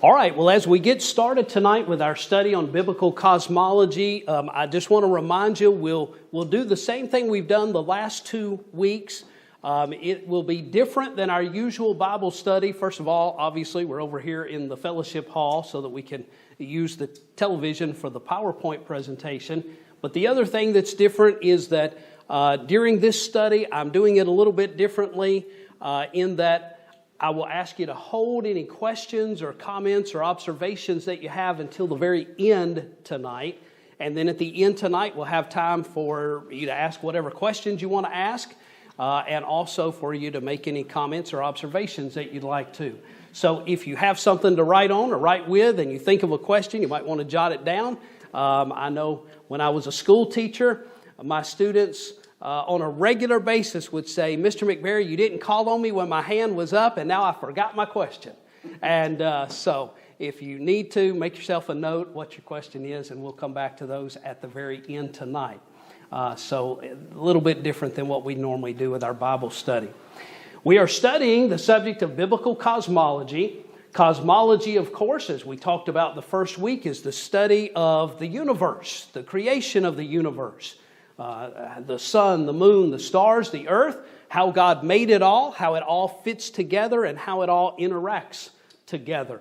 All right, well, as we get started tonight with our study on biblical cosmology, I just want to remind you we'll do the same thing we've done the last 2 weeks. It will be different than our usual Bible study. First of all, obviously, we're over here in the fellowship hall so that we can use the television for the PowerPoint presentation. But the other thing that's different is that during this study, I'm doing it a little bit differently in that I will ask you to hold any questions or comments or observations that you have until the very end tonight. And then at the end tonight, we'll have time for you to ask whatever questions you want to ask, and also for you to make any comments or observations that you'd like to. So if you have something to write on or write with and you think of a question, you might want to jot it down. I know when I was a school teacher, my students on a regular basis would say, Mr. McBary, you didn't call on me when my hand was up, and now I forgot my question. And so if you need to, make yourself a note what your question is, and we'll come back to those at the very end tonight. So a little bit different than what we normally do with our Bible study. We are studying the subject of biblical cosmology. Cosmology, of course, as we talked about the first week, is the study of the universe, the creation of the universe. The sun, the moon, the stars, the earth, how God made it all, how it all fits together, and how it all interacts together.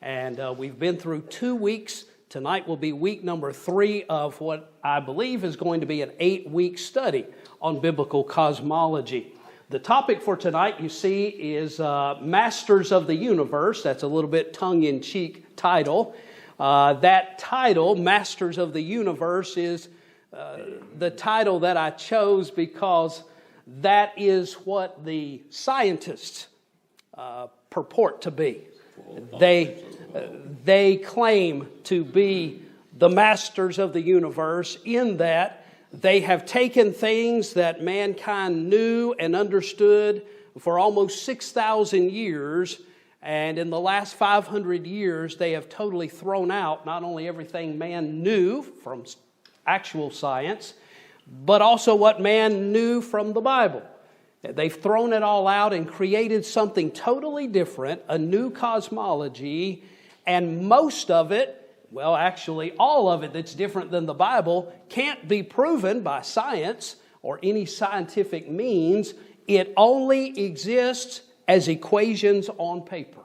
And we've been through 2 weeks. Tonight will be week number 3 of what I believe is going to be an 8-week study on biblical cosmology. The topic for tonight, you see, is Masters of the Universe. That's a little bit tongue-in-cheek title. That title, Masters of the Universe, is the title that I chose because that is what the scientists purport to be. They claim to be the masters of the universe in that they have taken things that mankind knew and understood for almost 6,000 years, and in the last 500 years they have totally thrown out not only everything man knew from actual science, but also what man knew from the Bible. They've thrown it all out and created something totally different, a new cosmology, and most of it, well, actually all of it that's different than the Bible, can't be proven by science or any scientific means. It only exists as equations on paper,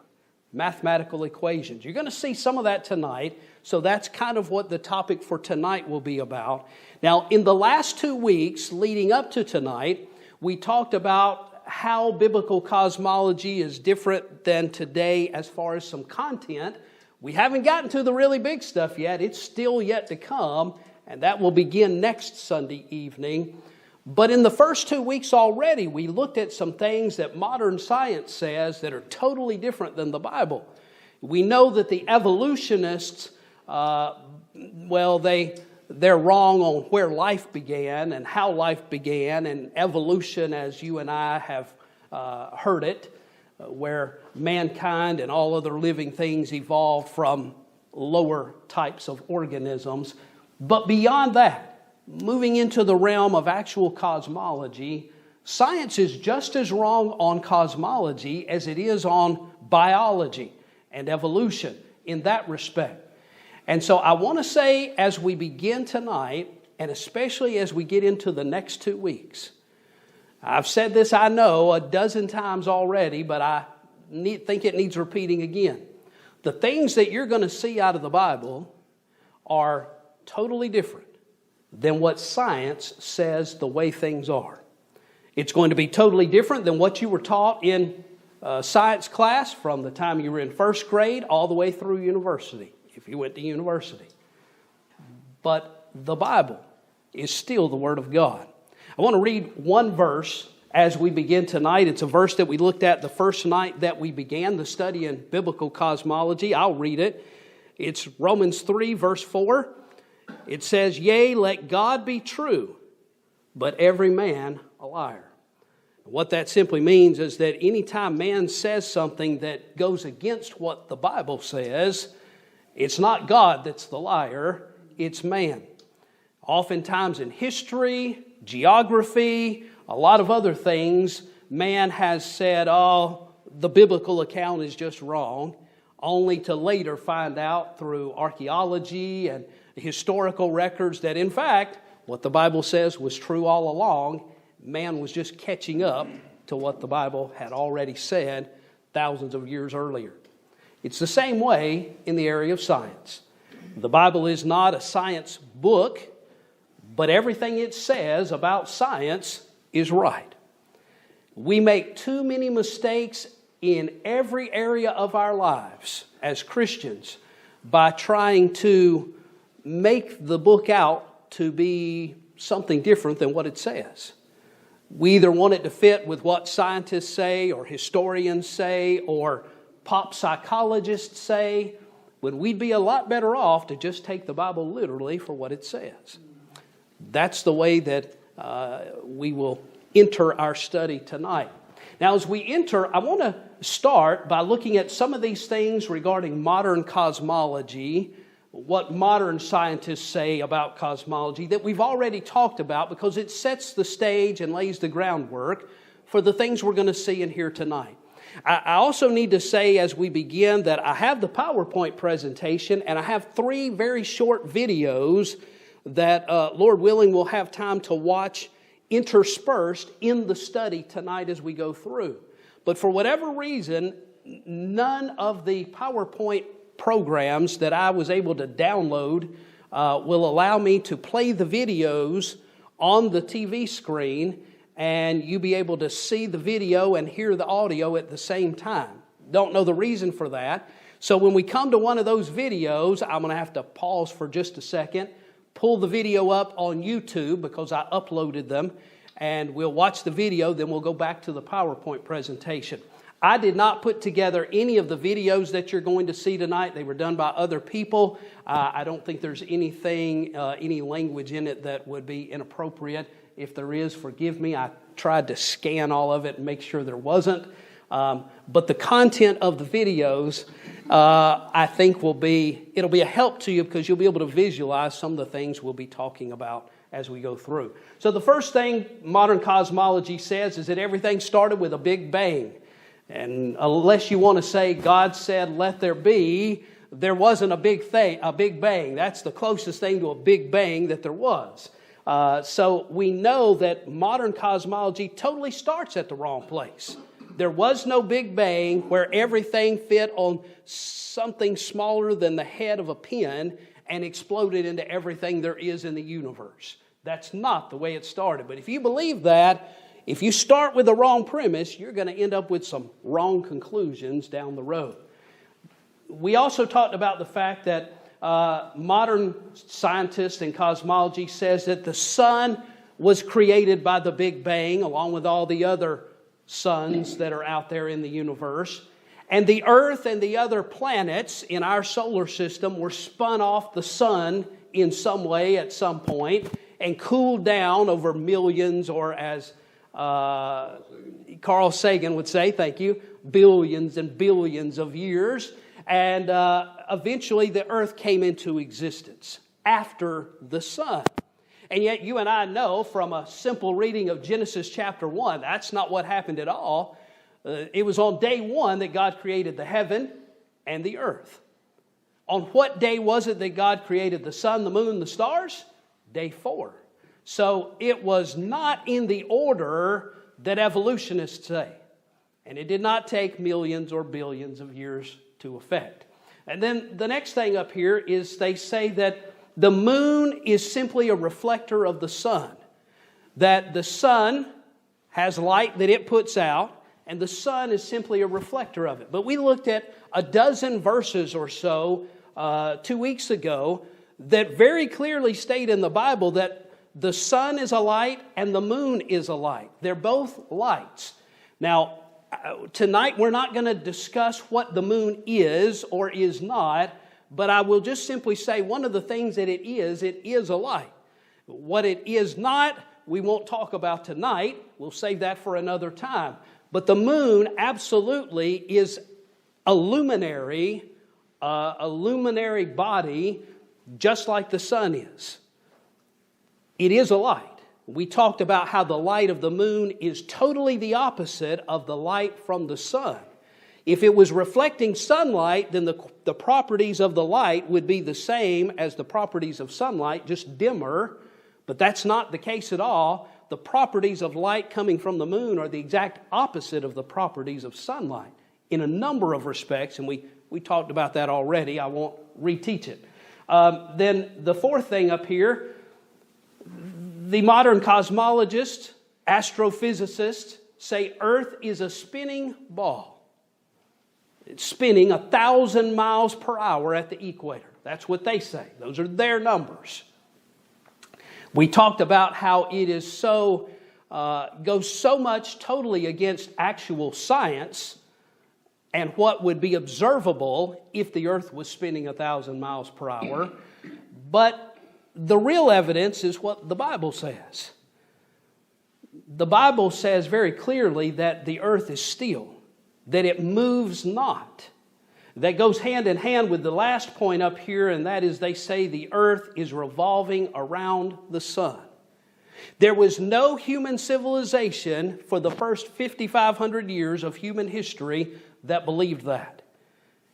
mathematical equations. You're going to see some of that tonight. So that's kind of what the topic for tonight will be about. Now, in the last 2 weeks leading up to tonight, we talked about how biblical cosmology is different than today as far as some content. We haven't gotten to the really big stuff yet. It's still yet to come, and that will begin next Sunday evening. But in the first 2 weeks already, we looked at some things that modern science says that are totally different than the Bible. We know that the evolutionists they're wrong on where life began and how life began, and evolution as you and I have heard it, where mankind and all other living things evolved from lower types of organisms. But beyond that, moving into the realm of actual cosmology, science is just as wrong on cosmology as it is on biology and evolution in that respect. And so I want to say, as we begin tonight, and especially as we get into the next 2 weeks, I've said this, I know, a dozen times already, but I think it needs repeating again. The things that you're going to see out of the Bible are totally different than what science says the way things are. It's going to be totally different than what you were taught in science class from the time you were in first grade all the way through university, if you went to university. But the Bible is still the Word of God. I want to read one verse as we begin tonight. It's a verse that we looked at the first night that we began the study in biblical cosmology. I'll read it. It's Romans 3, verse 4. It says, "Yea, let God be true, but every man a liar." What that simply means is that anytime man says something that goes against what the Bible says, it's not God that's the liar, it's man. Oftentimes in history, geography, a lot of other things, man has said, oh, the biblical account is just wrong. only to later find out through archaeology and historical records that, in fact, what the Bible says was true all along. Man was just catching up to what the Bible had already said thousands of years earlier. It's the same way in the area of science. The Bible is not a science book, but everything it says about science is right. We make too many mistakes in every area of our lives as Christians by trying to make the book out to be something different than what it says. We either want it to fit with what scientists say or historians say or pop psychologists say, when we'd be a lot better off to just take the Bible literally for what it says. That's the way that we will enter our study tonight. Now, as we enter, I want to start by looking at some of these things regarding modern cosmology, what modern scientists say about cosmology that we've already talked about, because it sets the stage and lays the groundwork for the things we're going to see and hear tonight. I also need to say as we begin that I have the PowerPoint presentation and I have 3 very short videos that, Lord willing, we'll have time to watch interspersed in the study tonight as we go through. But for whatever reason, none of the PowerPoint programs that I was able to download will allow me to play the videos on the TV screen and you be able to see the video and hear the audio at the same time. Don't know the reason for that. So when we come to one of those videos, I'm going to have to pause for just a second, pull the video up on YouTube because I uploaded them, and we'll watch the video, then we'll go back to the PowerPoint presentation. I did not put together any of the videos that you're going to see tonight. They were done by other people. I don't think there's anything, any language in it that would be inappropriate. If there is, forgive me. I tried to scan all of it and make sure there wasn't. But the content of the videos, I think it'll be a help to you because you'll be able to visualize some of the things we'll be talking about as we go through. So the first thing modern cosmology says is that everything started with a big bang. And unless you want to say God said, let there be, there wasn't a big bang. That's the closest thing to a big bang that there was. So we know that modern cosmology totally starts at the wrong place. There was no big bang where everything fit on something smaller than the head of a pin and exploded into everything there is in the universe. That's not the way it started. But if you believe that, if you start with the wrong premise, you're going to end up with some wrong conclusions down the road. We also talked about the fact that modern scientists and cosmology says that the sun was created by the Big Bang along with all the other suns that are out there in the universe. And the Earth and the other planets in our solar system were spun off the sun in some way at some point and cooled down over millions, or as Carl Sagan would say, thank you, billions and billions of years. And eventually the earth came into existence after the sun. And yet you and I know from a simple reading of Genesis chapter 1, that's not what happened at all. It was on day 1 that God created the heaven and the earth. On what day was it that God created the sun, the moon, the stars? Day 4. So it was not in the order that evolutionists say. And it did not take millions or billions of years to effect. And then the next thing up here is they say that the moon is simply a reflector of the sun. That the sun has light that it puts out, and the sun is simply a reflector of it. But we looked at a dozen verses or so 2 weeks ago that very clearly state in the Bible that the sun is a light and the moon is a light. They're both lights. Now, tonight we're not going to discuss what the moon is or is not, but I will just simply say one of the things that it is a light. What it is not, we won't talk about tonight. We'll save that for another time. But the moon absolutely is a luminary body, just like the sun is. It is a light. We talked about how the light of the moon is totally the opposite of the light from the sun. If it was reflecting sunlight, then the properties of the light would be the same as the properties of sunlight, just dimmer. But that's not the case at all. The properties of light coming from the moon are the exact opposite of the properties of sunlight in a number of respects, and we talked about that already. I won't reteach it. Then the fourth thing up here, the modern cosmologists, astrophysicists say Earth is a spinning ball. It's spinning 1,000 miles per hour at the equator. That's what they say. Those are their numbers. We talked about how it is goes so much totally against actual science and what would be observable if the Earth was spinning 1,000 miles per hour. But the real evidence is what the Bible says. The Bible says very clearly that the Earth is still, that it moves not. That goes hand in hand with the last point up here, and that is they say the Earth is revolving around the sun. There was no human civilization for the first 5,500 years of human history that believed that.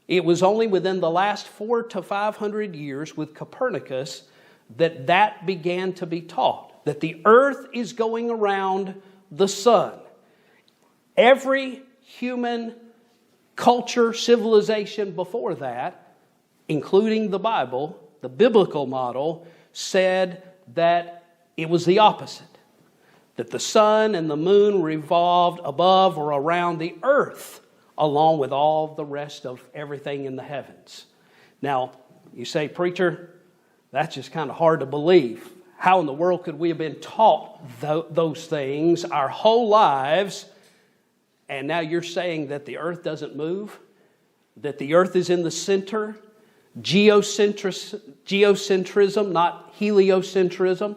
It was only within the last 400 to 500 years with Copernicus that began to be taught, that the Earth is going around the sun. Every human culture, civilization before that, including the Bible, the biblical model, said that it was the opposite. That the sun and the moon revolved above or around the earth, along with all the rest of everything in the heavens. Now, you say, preacher, that's just kind of hard to believe. How in the world could we have been taught those things our whole lives, and now you're saying that the earth doesn't move? That the earth is in the center? Geocentrism, not heliocentrism.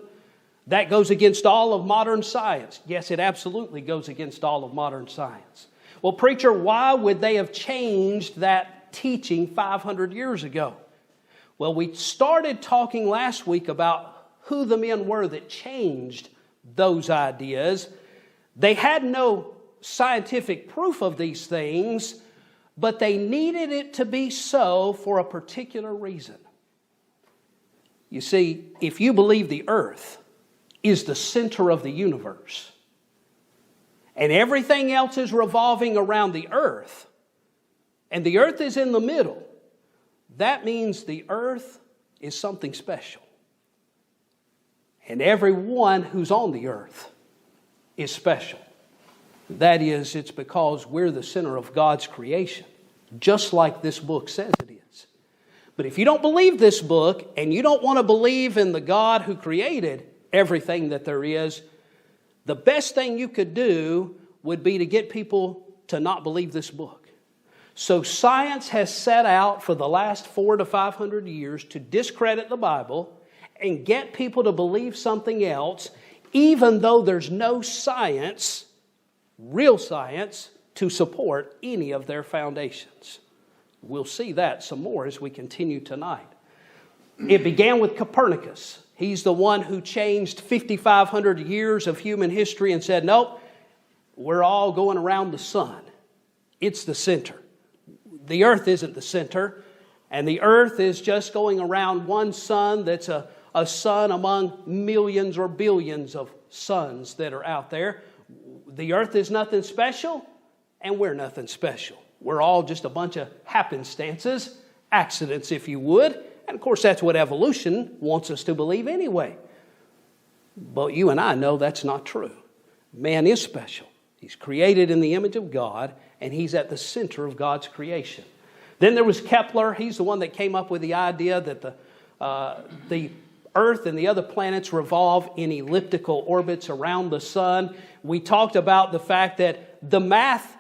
That goes against all of modern science. Yes, it absolutely goes against all of modern science. Well, preacher, why would they have changed that teaching 500 years ago? Well, we started talking last week about who the men were that changed those ideas. They had no scientific proof of these things, but they needed it to be so for a particular reason. You see, if you believe the earth is the center of the universe, and everything else is revolving around the earth, and the earth is in the middle, that means the earth is something special. And everyone who's on the earth is special. That is, it's because we're the center of God's creation, just like this book says it is. But if you don't believe this book, and you don't want to believe in the God who created everything that there is, the best thing you could do would be to get people to not believe this book. So science has set out for the last 400 to 500 years to discredit the Bible and get people to believe something else, even though there's no science, real science, to support any of their foundations. We'll see that some more as we continue tonight. It began with Copernicus. He's the one who changed 5,500 years of human history and said, nope, we're all going around the sun. It's the center. The earth isn't the center, and the earth is just going around one sun that's a sun among millions or billions of suns that are out there. The earth is nothing special, and we're nothing special. We're all just a bunch of happenstances, accidents, if you would. And of course, that's what evolution wants us to believe anyway. But you and I know that's not true. Man is special. He's created in the image of God, and he's at the center of God's creation. Then there was Kepler. He's the one that came up with the idea that the Earth and the other planets revolve in elliptical orbits around the sun. We talked about the fact that the math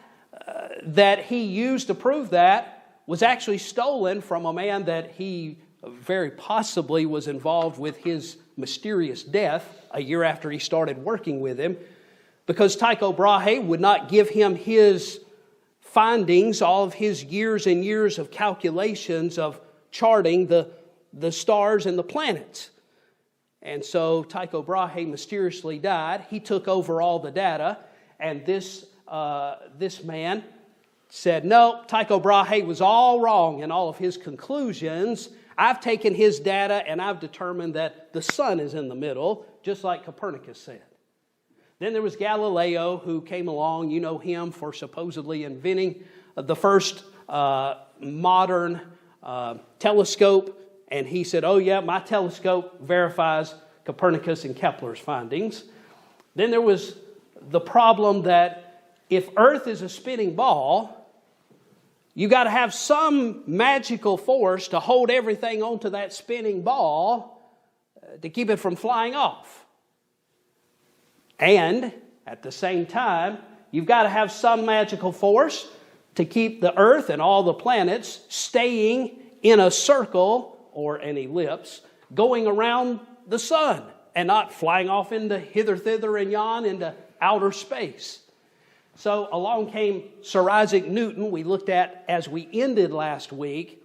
that he used to prove that was actually stolen from a man that he very possibly was involved with his mysterious death a year after he started working with him, because Tycho Brahe would not give him his findings, all of his years and years of calculations of charting the stars and the planets. And so Tycho Brahe mysteriously died. He took over all the data, and this man said, no, Tycho Brahe was all wrong in all of his conclusions. I've taken his data and I've determined that the sun is in the middle, just like Copernicus said. Then there was Galileo, who came along. You know him for supposedly inventing the first modern telescope. And he said, oh yeah, my telescope verifies Copernicus and Kepler's findings. Then there was the problem that if Earth is a spinning ball, you got to have some magical force to hold everything onto that spinning ball to keep it from flying off. And at the same time, you've got to have some magical force to keep the Earth and all the planets staying in a circle or an ellipse going around the sun and not flying off into hither, thither, and yon into outer space. So along came Sir Isaac Newton, we looked at as we ended last week,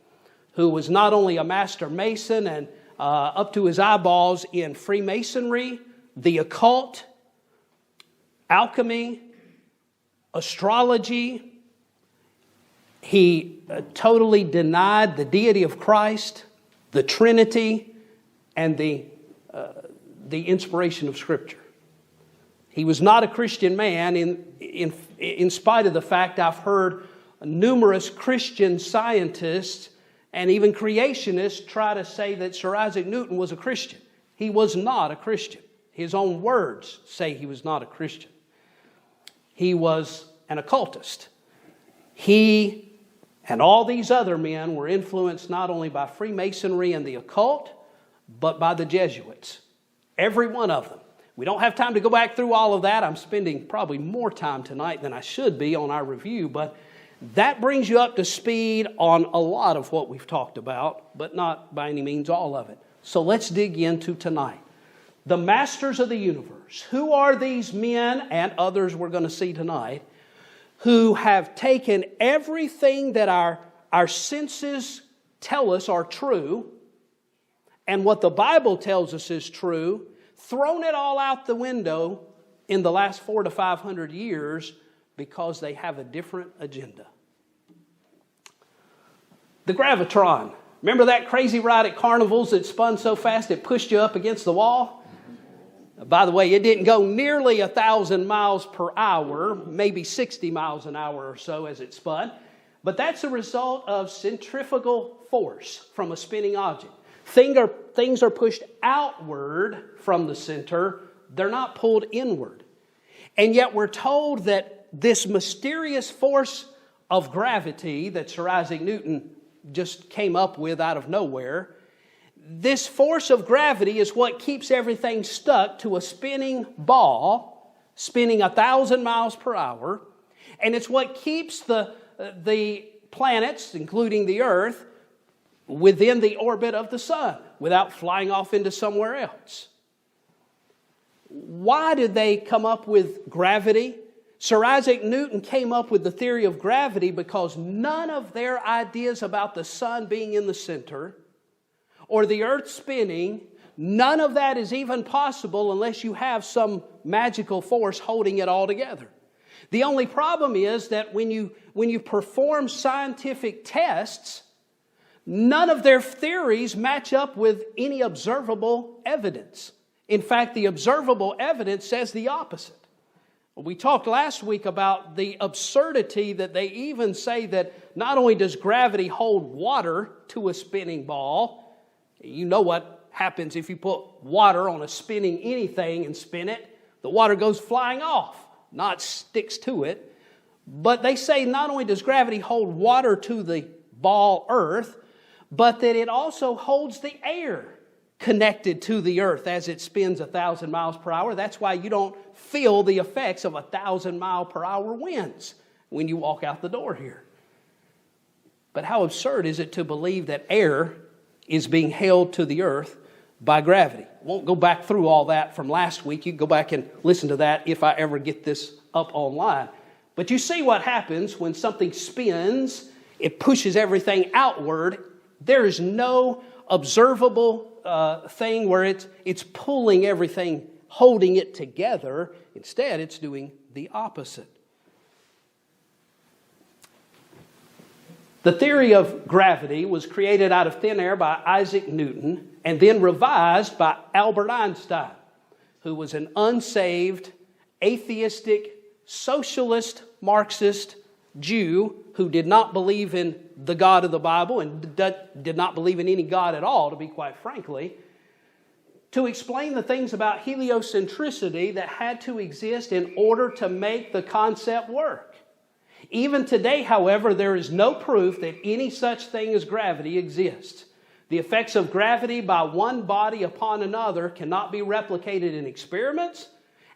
who was not only a master mason and up to his eyeballs in Freemasonry, the occult, alchemy, astrology. He totally denied the deity of Christ, the Trinity, and the inspiration of Scripture. He was not a Christian man in spite of the fact I've heard numerous Christian scientists and even creationists try to say that Sir Isaac Newton was a Christian. He was not a Christian. His own words say he was not a Christian. He was an occultist. He and all these other men were influenced not only by Freemasonry and the occult, but by the Jesuits. Every one of them. We don't have time to go back through all of that. I'm spending probably more time tonight than I should be on our review, but that brings you up to speed on a lot of what we've talked about, but not by any means all of it. So let's dig into tonight. The masters of the universe. Who are these men and others we're going to see tonight who have taken everything that our senses tell us are true and what the Bible tells us is true, thrown it all out the window in the last 400 to 500 years because they have a different agenda? The gravitron. Remember that crazy ride at carnivals that spun so fast it pushed you up against the wall? By the way, it didn't go nearly 1,000 miles per hour, maybe 60 miles an hour or so as it spun. But that's a result of centrifugal force from a spinning object. Things are pushed outward from the center. They're not pulled inward. And yet we're told that this mysterious force of gravity that Sir Isaac Newton just came up with out of nowhere, this force of gravity is what keeps everything stuck to a spinning ball, spinning 1,000 miles per hour. And it's what keeps the planets, including the Earth, within the orbit of the sun without flying off into somewhere else. Why did they come up with gravity? Sir Isaac Newton came up with the theory of gravity because none of their ideas about the sun being in the center or the earth spinning, none of that is even possible unless you have some magical force holding it all together. The only problem is that when you perform scientific tests, none of their theories match up with any observable evidence. In fact, the observable evidence says the opposite. We talked last week about the absurdity that they even say that not only does gravity hold water to a spinning ball, you know what happens if you put water on a spinning anything and spin it, the water goes flying off, not sticks to it. But they say not only does gravity hold water to the ball Earth, but that it also holds the air connected to the Earth as it spins 1,000 miles per hour. That's why you don't feel the effects of 1,000 mile per hour winds when you walk out the door here. But how absurd is it to believe that air is being held to the Earth by gravity? Won't go back through all that from last week. You can go back and listen to that if I ever get this up online. But you see what happens when something spins, it pushes everything outward. There is no observable thing where it's pulling everything, holding it together. Instead, it's doing the opposite. The theory of gravity was created out of thin air by Isaac Newton and then revised by Albert Einstein, who was an unsaved, atheistic, socialist, Marxist Jew who did not believe in the God of the Bible and did not believe in any God at all, to be quite frankly, to explain the things about heliocentricity that had to exist in order to make the concept work. Even today, however, there is no proof that any such thing as gravity exists. The effects of gravity by one body upon another cannot be replicated in experiments,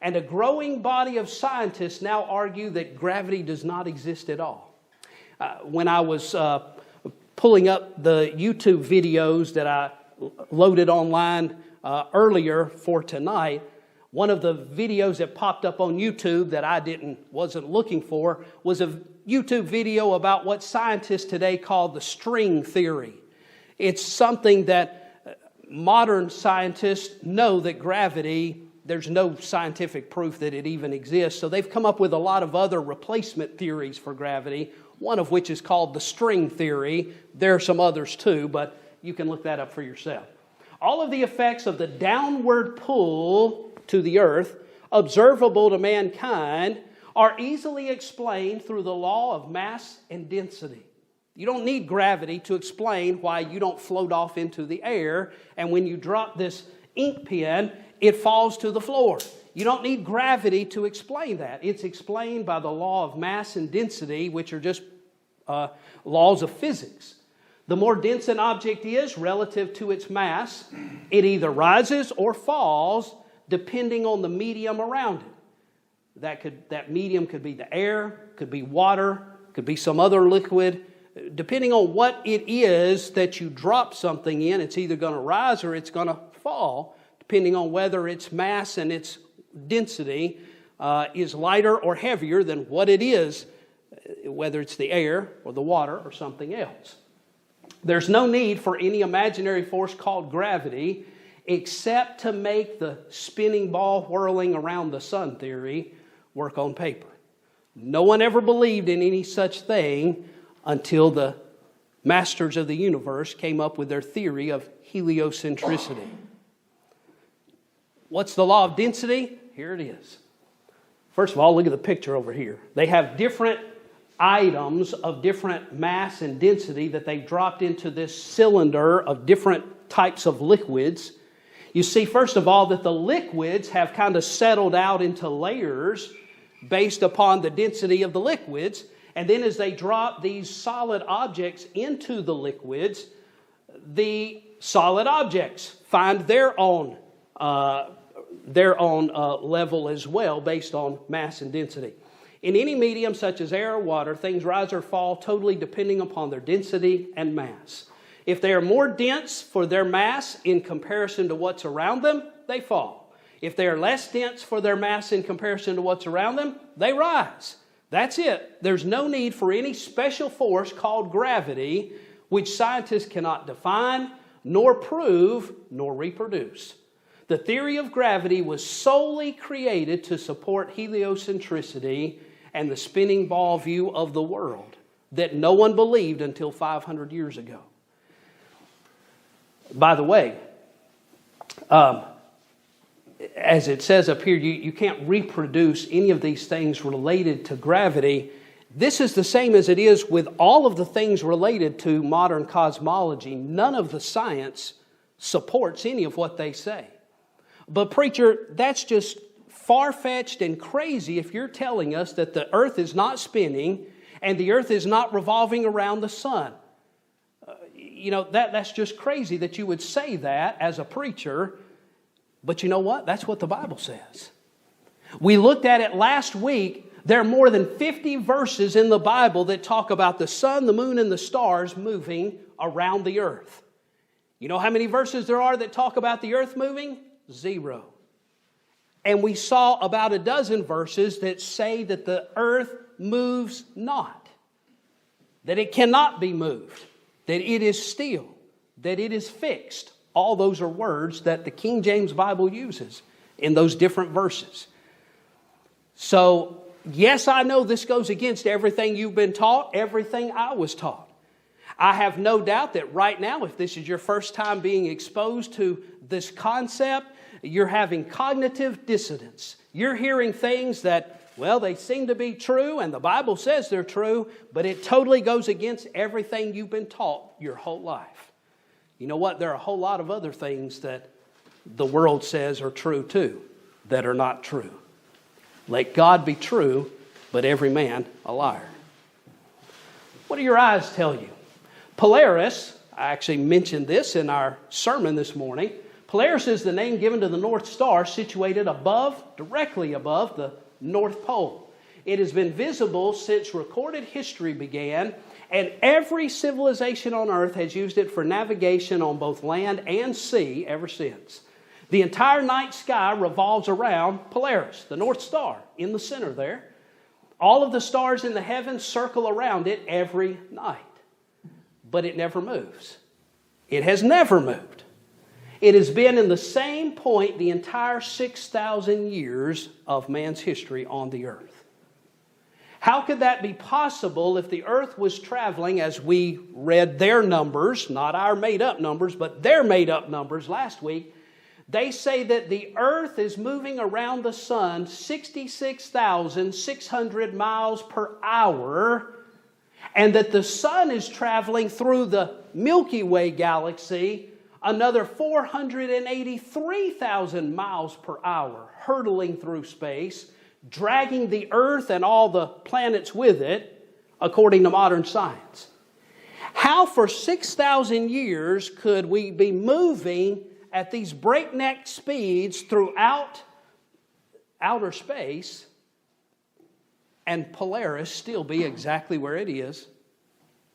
and a growing body of scientists now argue that gravity does not exist at all. When I was pulling up the YouTube videos that I loaded online earlier for tonight, one of the videos that popped up on YouTube that I wasn't looking for was a YouTube video about what scientists today call the string theory. It's something that modern scientists know that gravity, there's no scientific proof that it even exists, so they've come up with a lot of other replacement theories for gravity, one of which is called the string theory. There are some others too, but you can look that up for yourself. All of the effects of the downward pull to the earth, observable to mankind, are easily explained through the law of mass and density. You don't need gravity to explain why you don't float off into the air, and when you drop this ink pen, it falls to the floor. You don't need gravity to explain that. It's explained by the law of mass and density, which are just laws of physics. The more dense an object is relative to its mass, it either rises or falls depending on the medium around it. That medium could be the air, could be water, could be some other liquid. Depending on what it is that you drop something in, it's either going to rise or it's going to fall, depending on whether its mass and its density is lighter or heavier than what it is, whether it's the air or the water or something else. There's no need for any imaginary force called gravity except to make the spinning ball whirling around the sun theory work on paper. No one ever believed in any such thing until the masters of the universe came up with their theory of heliocentricity. What's the law of density? Here it is. First of all, look at the picture over here. They have different items of different mass and density that they dropped into this cylinder of different types of liquids. You see, first of all, that the liquids have kind of settled out into layers based upon the density of the liquids. And then as they drop these solid objects into the liquids, the solid objects find their own level as well based on mass and density. In any medium such as air or water, things rise or fall totally depending upon their density and mass. If they are more dense for their mass in comparison to what's around them, they fall. If they are less dense for their mass in comparison to what's around them, they rise. That's it. There's no need for any special force called gravity, which scientists cannot define, nor prove, nor reproduce. The theory of gravity was solely created to support heliocentricity and the spinning ball view of the world that no one believed until 500 years ago. By the way, as it says up here, you can't reproduce any of these things related to gravity. This is the same as it is with all of the things related to modern cosmology. None of the science supports any of what they say. But preacher, that's just far-fetched and crazy if you're telling us that the earth is not spinning and the earth is not revolving around the sun. That's just crazy that you would say that as a preacher. But you know what? That's what the Bible says. We looked at it last week. There are more than 50 verses in the Bible that talk about the sun, the moon, and the stars moving around the earth. You know how many verses there are that talk about the earth moving? 0. And we saw about a dozen verses that say that the earth moves not, that it cannot be moved, that it is still, that it is fixed. All those are words that the King James Bible uses in those different verses. So, yes, I know this goes against everything you've been taught, everything I was taught. I have no doubt that right now, if this is your first time being exposed to this concept, you're having cognitive dissonance. You're hearing things that, well, they seem to be true, and the Bible says they're true, but it totally goes against everything you've been taught your whole life. You know what? There are a whole lot of other things that the world says are true too, that are not true. Let God be true, but every man a liar. What do your eyes tell you? Polaris, I actually mentioned this in our sermon this morning. Polaris is the name given to the North Star situated directly above the North Pole. It has been visible since recorded history began, and every civilization on earth has used it for navigation on both land and sea ever since. The entire night sky revolves around Polaris, the North Star, in the center there. All of the stars in the heavens circle around it every night. But it never moves. It has never moved. It has been in the same point the entire 6,000 years of man's history on the earth. How could that be possible if the earth was traveling, as we read their numbers, not our made-up numbers, but their made-up numbers last week? They say that the earth is moving around the sun 66,600 miles per hour, and that the sun is traveling through the Milky Way galaxy another 483,000 miles per hour, hurtling through space, dragging the earth and all the planets with it, according to modern science. How for 6,000 years could we be moving at these breakneck speeds throughout outer space and Polaris still be exactly where it is,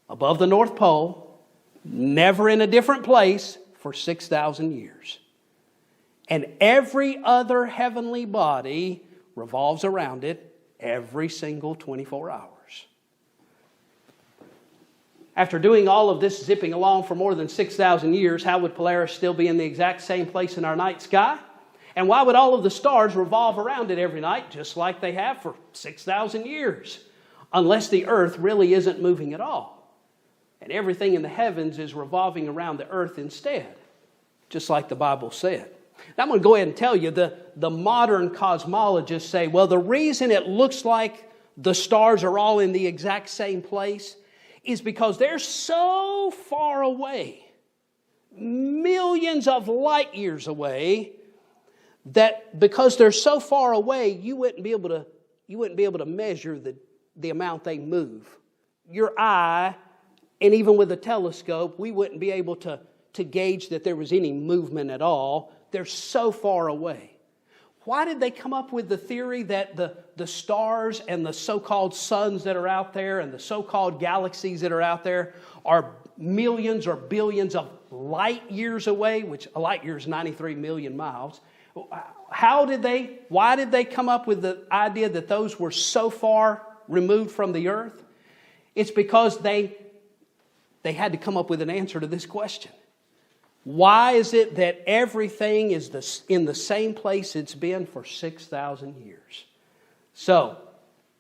above the North Pole, never in a different place for 6,000 years? And every other heavenly body revolves around it every single 24 hours. After doing all of this zipping along for more than 6,000 years, how would Polaris still be in the exact same place in our night sky? And why would all of the stars revolve around it every night, just like they have for 6,000 years? Unless the earth really isn't moving at all. And everything in the heavens is revolving around the earth instead, just like the Bible said. Now I'm going to go ahead and tell you, the modern cosmologists say, well, the reason it looks like the stars are all in the exact same place is because they're so far away, millions of light years away, that because they're so far away, you wouldn't be able to measure the amount they move. Your eye, and even with a telescope, we wouldn't be able to gauge that there was any movement at all. They're so far away. Why did they come up with the theory that the stars and the so-called suns that are out there and the so-called galaxies that are out there are millions or billions of light years away, which a light year is 93 million miles? Why did they come up with the idea that those were so far removed from the earth? It's because they had to come up with an answer to this question. Why is it that everything is in the same place it's been for 6,000 years? So,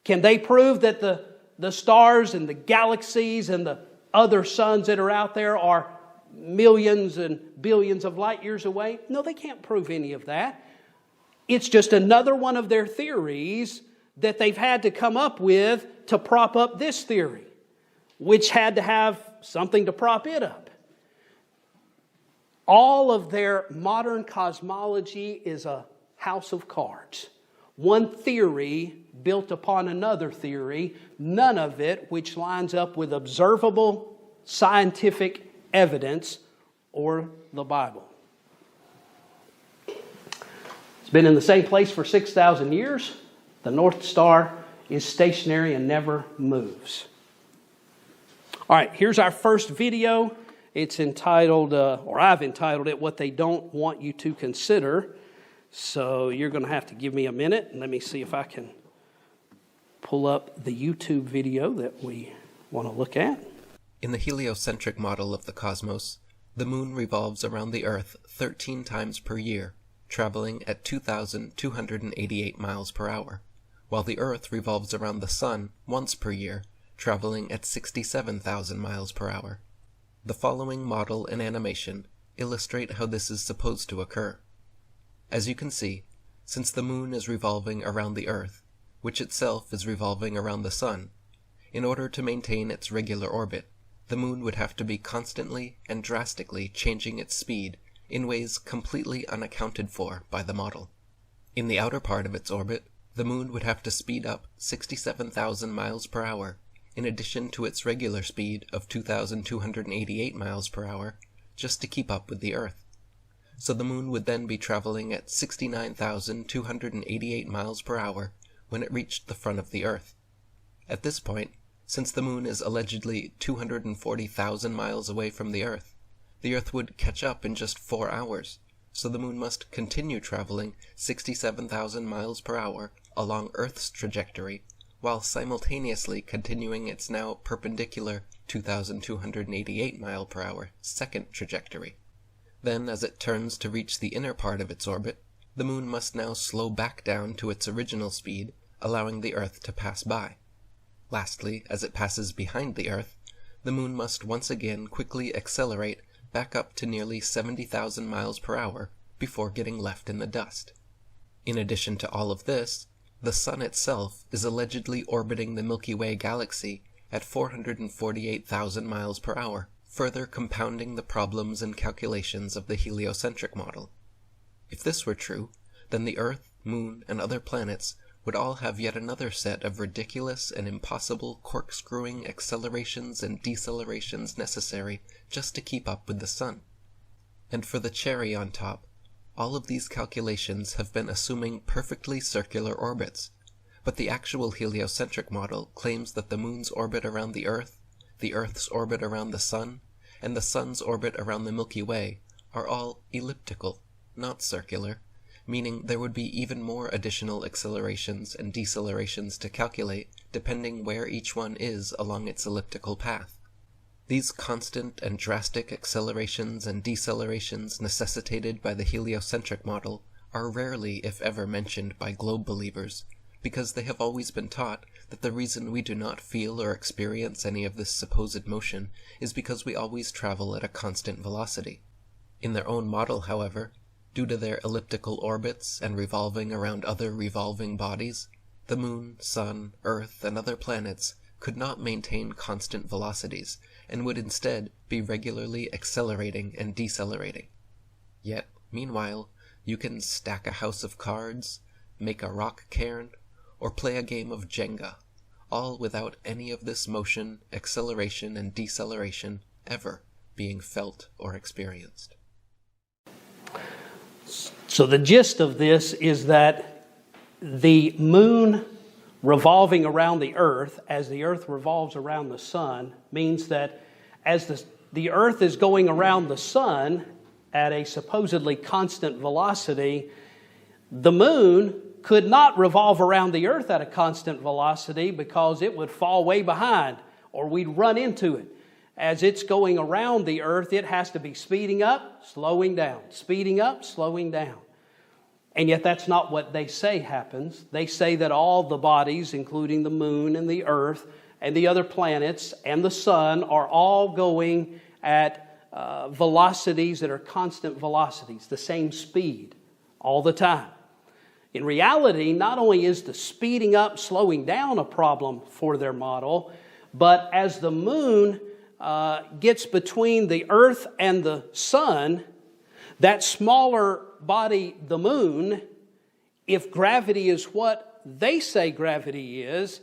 can they prove that the stars and the galaxies and the other suns that are out there are millions and billions of light years away? No, they can't prove any of that. It's just another one of their theories that they've had to come up with to prop up this theory, which had to have something to prop it up. All of their modern cosmology is a house of cards. One theory built upon another theory, none of it which lines up with observable scientific evidence or the Bible. It's been in the same place for 6,000 years. The North Star is stationary and never moves. All right, here's our first video. It's entitled, or I've entitled it, What They Don't Want You to Consider. So you're going to have to give me a minute, and let me see if I can pull up the YouTube video that we want to look at. In the heliocentric model of the cosmos, the moon revolves around the Earth 13 times per year, traveling at 2,288 miles per hour, while the Earth revolves around the Sun once per year, traveling at 67,000 miles per hour. The following model and animation illustrate how this is supposed to occur. As you can see, since the moon is revolving around the Earth, which itself is revolving around the sun, in order to maintain its regular orbit, the moon would have to be constantly and drastically changing its speed in ways completely unaccounted for by the model. In the outer part of its orbit, the moon would have to speed up 67,000 miles per hour, in addition to its regular speed of 2,288 miles per hour, just to keep up with the Earth. So the moon would then be traveling at 69,288 miles per hour when it reached the front of the Earth. At this point, since the moon is allegedly 240,000 miles away from the Earth would catch up in just 4 hours, so the moon must continue traveling 67,000 miles per hour along Earth's trajectory, while simultaneously continuing its now perpendicular 2,288 mile per hour second trajectory. Then, as it turns to reach the inner part of its orbit, the moon must now slow back down to its original speed, allowing the Earth to pass by. Lastly, as it passes behind the Earth, the moon must once again quickly accelerate back up to nearly 70,000 miles per hour before getting left in the dust. In addition to all of this, the Sun itself is allegedly orbiting the Milky Way galaxy at 448,000 miles per hour, further compounding the problems and calculations of the heliocentric model. If this were true, then the Earth, Moon, and other planets would all have yet another set of ridiculous and impossible corkscrewing accelerations and decelerations necessary just to keep up with the Sun. And for the cherry on top, all of these calculations have been assuming perfectly circular orbits, but the actual heliocentric model claims that the Moon's orbit around the Earth's orbit around the Sun, and the Sun's orbit around the Milky Way are all elliptical, not circular, meaning there would be even more additional accelerations and decelerations to calculate depending where each one is along its elliptical path. These constant and drastic accelerations and decelerations necessitated by the heliocentric model are rarely, if ever, mentioned by globe believers, because they have always been taught that the reason we do not feel or experience any of this supposed motion is because we always travel at a constant velocity. In their own model, however, due to their elliptical orbits and revolving around other revolving bodies, the Moon, Sun, Earth, and other planets could not maintain constant velocities, and would instead be regularly accelerating and decelerating. Yet, meanwhile, you can stack a house of cards, make a rock cairn, or play a game of Jenga, all without any of this motion, acceleration, and deceleration ever being felt or experienced. So the gist of this is that the moon revolving around the Earth, as the Earth revolves around the sun, means that as the Earth is going around the sun at a supposedly constant velocity, the moon could not revolve around the Earth at a constant velocity because it would fall way behind or we'd run into it. As it's going around the Earth, it has to be speeding up, slowing down, speeding up, slowing down. And yet that's not what they say happens. They say that all the bodies, including the moon and the Earth and the other planets and the sun, are all going at velocities that are constant velocities, the same speed all the time. In reality, not only is the speeding up, slowing down a problem for their model, but as the moon gets between the Earth and the sun, that smaller body, the moon, if gravity is what they say gravity is,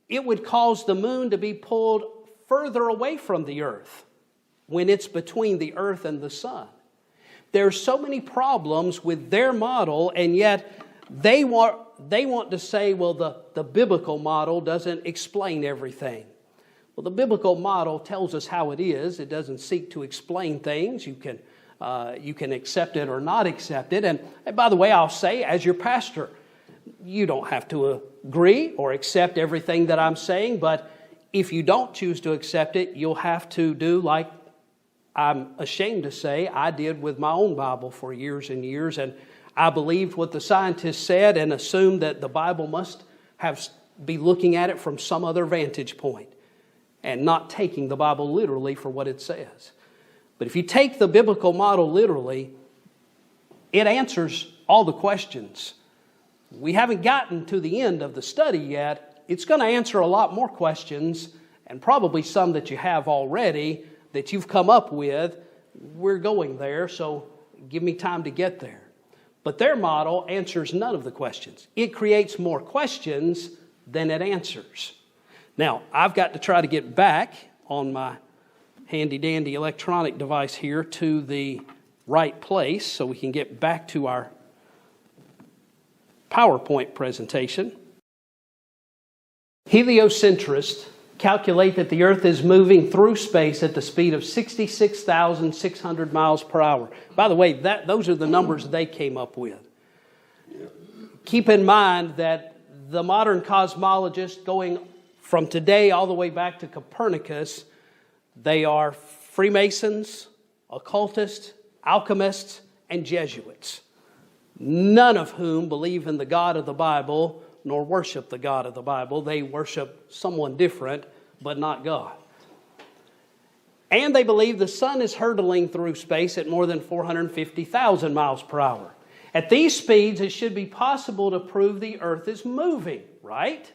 it would cause the moon to be pulled further away from the Earth when it's between the Earth and the sun. There are so many problems with their model, and yet they want to say, well, the biblical model doesn't explain everything. Well, the biblical model tells us how it is. It doesn't seek to explain things. You can accept it or not accept it. And by the way, I'll say, as your pastor, you don't have to agree or accept everything that I'm saying, but if you don't choose to accept it, you'll have to do like I'm ashamed to say I did with my own Bible for years and years, and I believed what the scientists said and assumed that the Bible must be looking at it from some other vantage point. and not taking the Bible literally for what it says. But if you take the biblical model literally, it answers all the questions. We haven't gotten to the end of the study yet. It's going to answer a lot more questions, and probably some that you have already that you've come up with. We're going there, so give me time to get there. But their model answers none of the questions. It creates more questions than it answers. Now, I've got to try to get back on my handy-dandy electronic device here to the right place so we can get back to our PowerPoint presentation. Heliocentrists calculate that the Earth is moving through space at the speed of 66,600 miles per hour. By the way, those are the numbers they came up with. Keep in mind that the modern cosmologists, going from today all the way back to Copernicus, they are Freemasons, occultists, alchemists, and Jesuits, none of whom believe in the God of the Bible nor worship the God of the Bible. They worship someone different, but not God. And they believe the sun is hurtling through space at more than 450,000 miles per hour. At these speeds, it should be possible to prove the Earth is moving, right?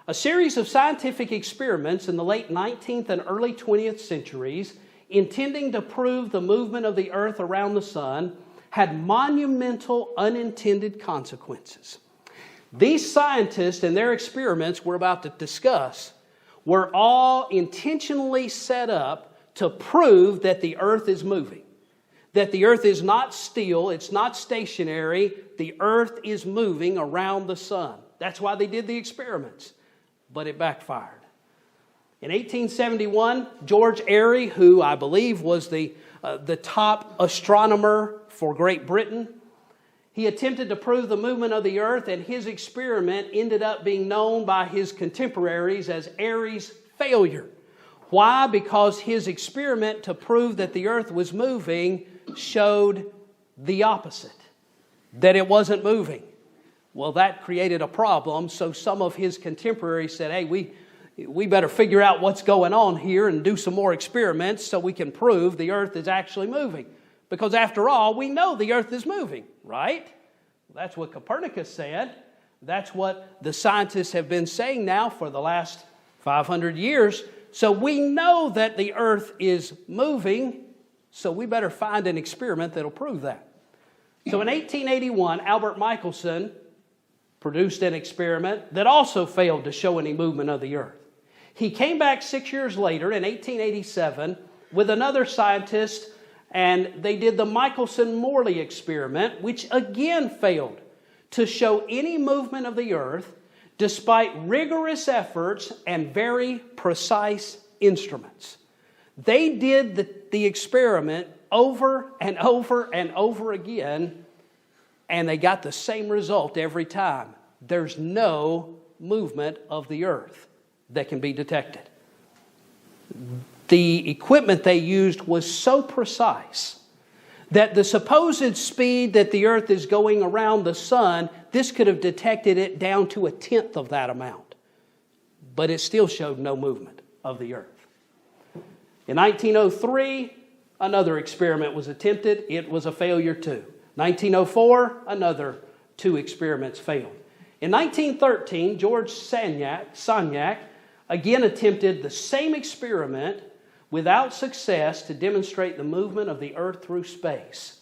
A series of scientific experiments in the late 19th and early 20th centuries, intending to prove the movement of the Earth around the sun, had monumental unintended consequences. These scientists and their experiments we're about to discuss were all intentionally set up to prove that the Earth is moving. That the Earth is not still, it's not stationary, the Earth is moving around the sun. That's why they did the experiments, but it backfired. In 1871, George Airy, who I believe was the top astronomer for Great Britain, he attempted to prove the movement of the Earth, and his experiment ended up being known by his contemporaries as Airy's failure. Why? Because his experiment to prove that the Earth was moving showed the opposite, that it wasn't moving. Well, that created a problem, so some of his contemporaries said, hey, we better figure out what's going on here and do some more experiments so we can prove the Earth is actually moving. Because after all, we know the Earth is moving, right? That's what Copernicus said. That's what the scientists have been saying now for the last 500 years. So we know that the Earth is moving, so we better find an experiment that'll prove that. So in 1881, Albert Michelson produced an experiment that also failed to show any movement of the Earth. He came back 6 years later in 1887 with another scientist, and they did the Michelson-Morley experiment, which again failed to show any movement of the Earth despite rigorous efforts and very precise instruments. They did the experiment over and over and over again, and they got the same result every time. There's no movement of the Earth that can be detected. The equipment they used was so precise that the supposed speed that the Earth is going around the sun, this could have detected it down to 1/10 of that amount. But it still showed no movement of the Earth. In 1903, another experiment was attempted. It was a failure too. 1904, another 2 experiments failed. In 1913, George Sagnac again attempted the same experiment without success to demonstrate the movement of the Earth through space.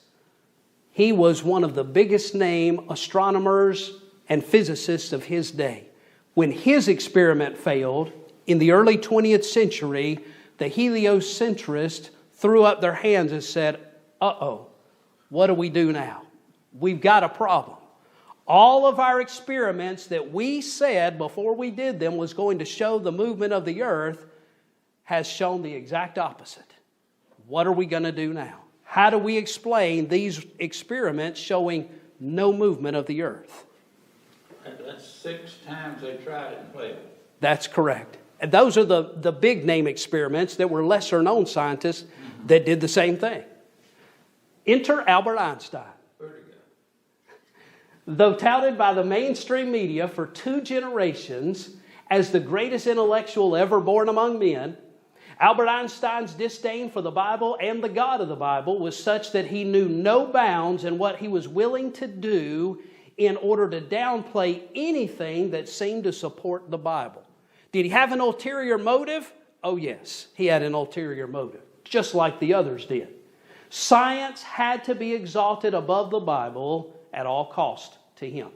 He was one of the biggest name astronomers and physicists of his day. When his experiment failed in the early 20th century, the heliocentrists threw up their hands and said, uh-oh, what do we do now? We've got a problem. All of our experiments that we said before we did them was going to show the movement of the Earth has shown the exact opposite. What are we going to do now? How do we explain these experiments showing no movement of the Earth? That's 6 times they tried it and failed. That's correct. And those are the big name experiments that were lesser known scientists that did the same thing. Enter Albert Einstein. Though touted by the mainstream media for 2 generations As the greatest intellectual ever born among men, Albert Einstein's disdain for the Bible and the God of the Bible was such that he knew no bounds in what he was willing to do in order to downplay anything that seemed to support the Bible. Did he have an ulterior motive? Oh yes, he had an ulterior motive, just like the others did. Science had to be exalted above the Bible at all cost to him.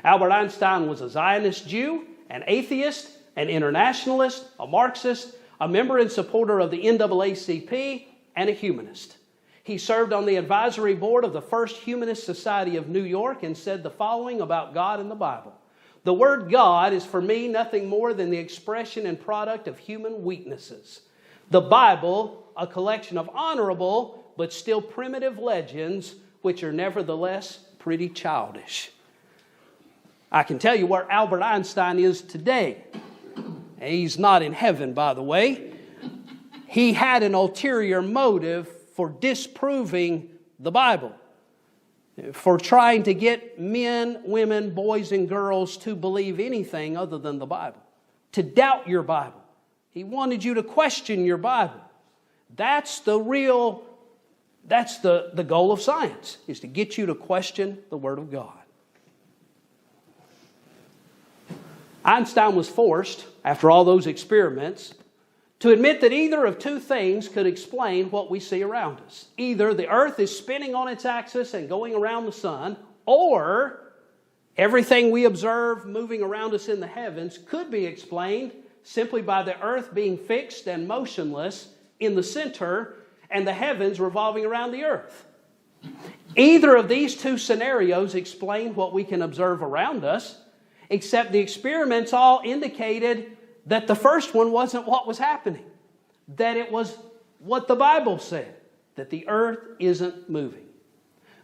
Albert Einstein was a Zionist Jew, an atheist, an internationalist, a Marxist, a member and supporter of the NAACP, and a humanist. He served on the advisory board of the First Humanist Society of New York and said the following about God and the Bible. The word God is for me nothing more than the expression and product of human weaknesses. The Bible, a collection of honorable but still primitive legends which are nevertheless pretty childish. I can tell you where Albert Einstein is today. He's not in heaven, by the way. He had an ulterior motive for disproving the Bible, for trying to get men, women, boys, and girls to believe anything other than the Bible, to doubt your Bible. He wanted you to question your Bible. That's the goal of science, is to get you to question the Word of God. Einstein was forced, after all those experiments, to admit that either of two things could explain what we see around us. Either the earth is spinning on its axis and going around the sun, or everything we observe moving around us in the heavens could be explained simply by the earth being fixed and motionless in the center and the heavens revolving around the earth. Either of these two scenarios explain what we can observe around us, except the experiments all indicated that the first one wasn't what was happening, that it was what the Bible said, that the earth isn't moving.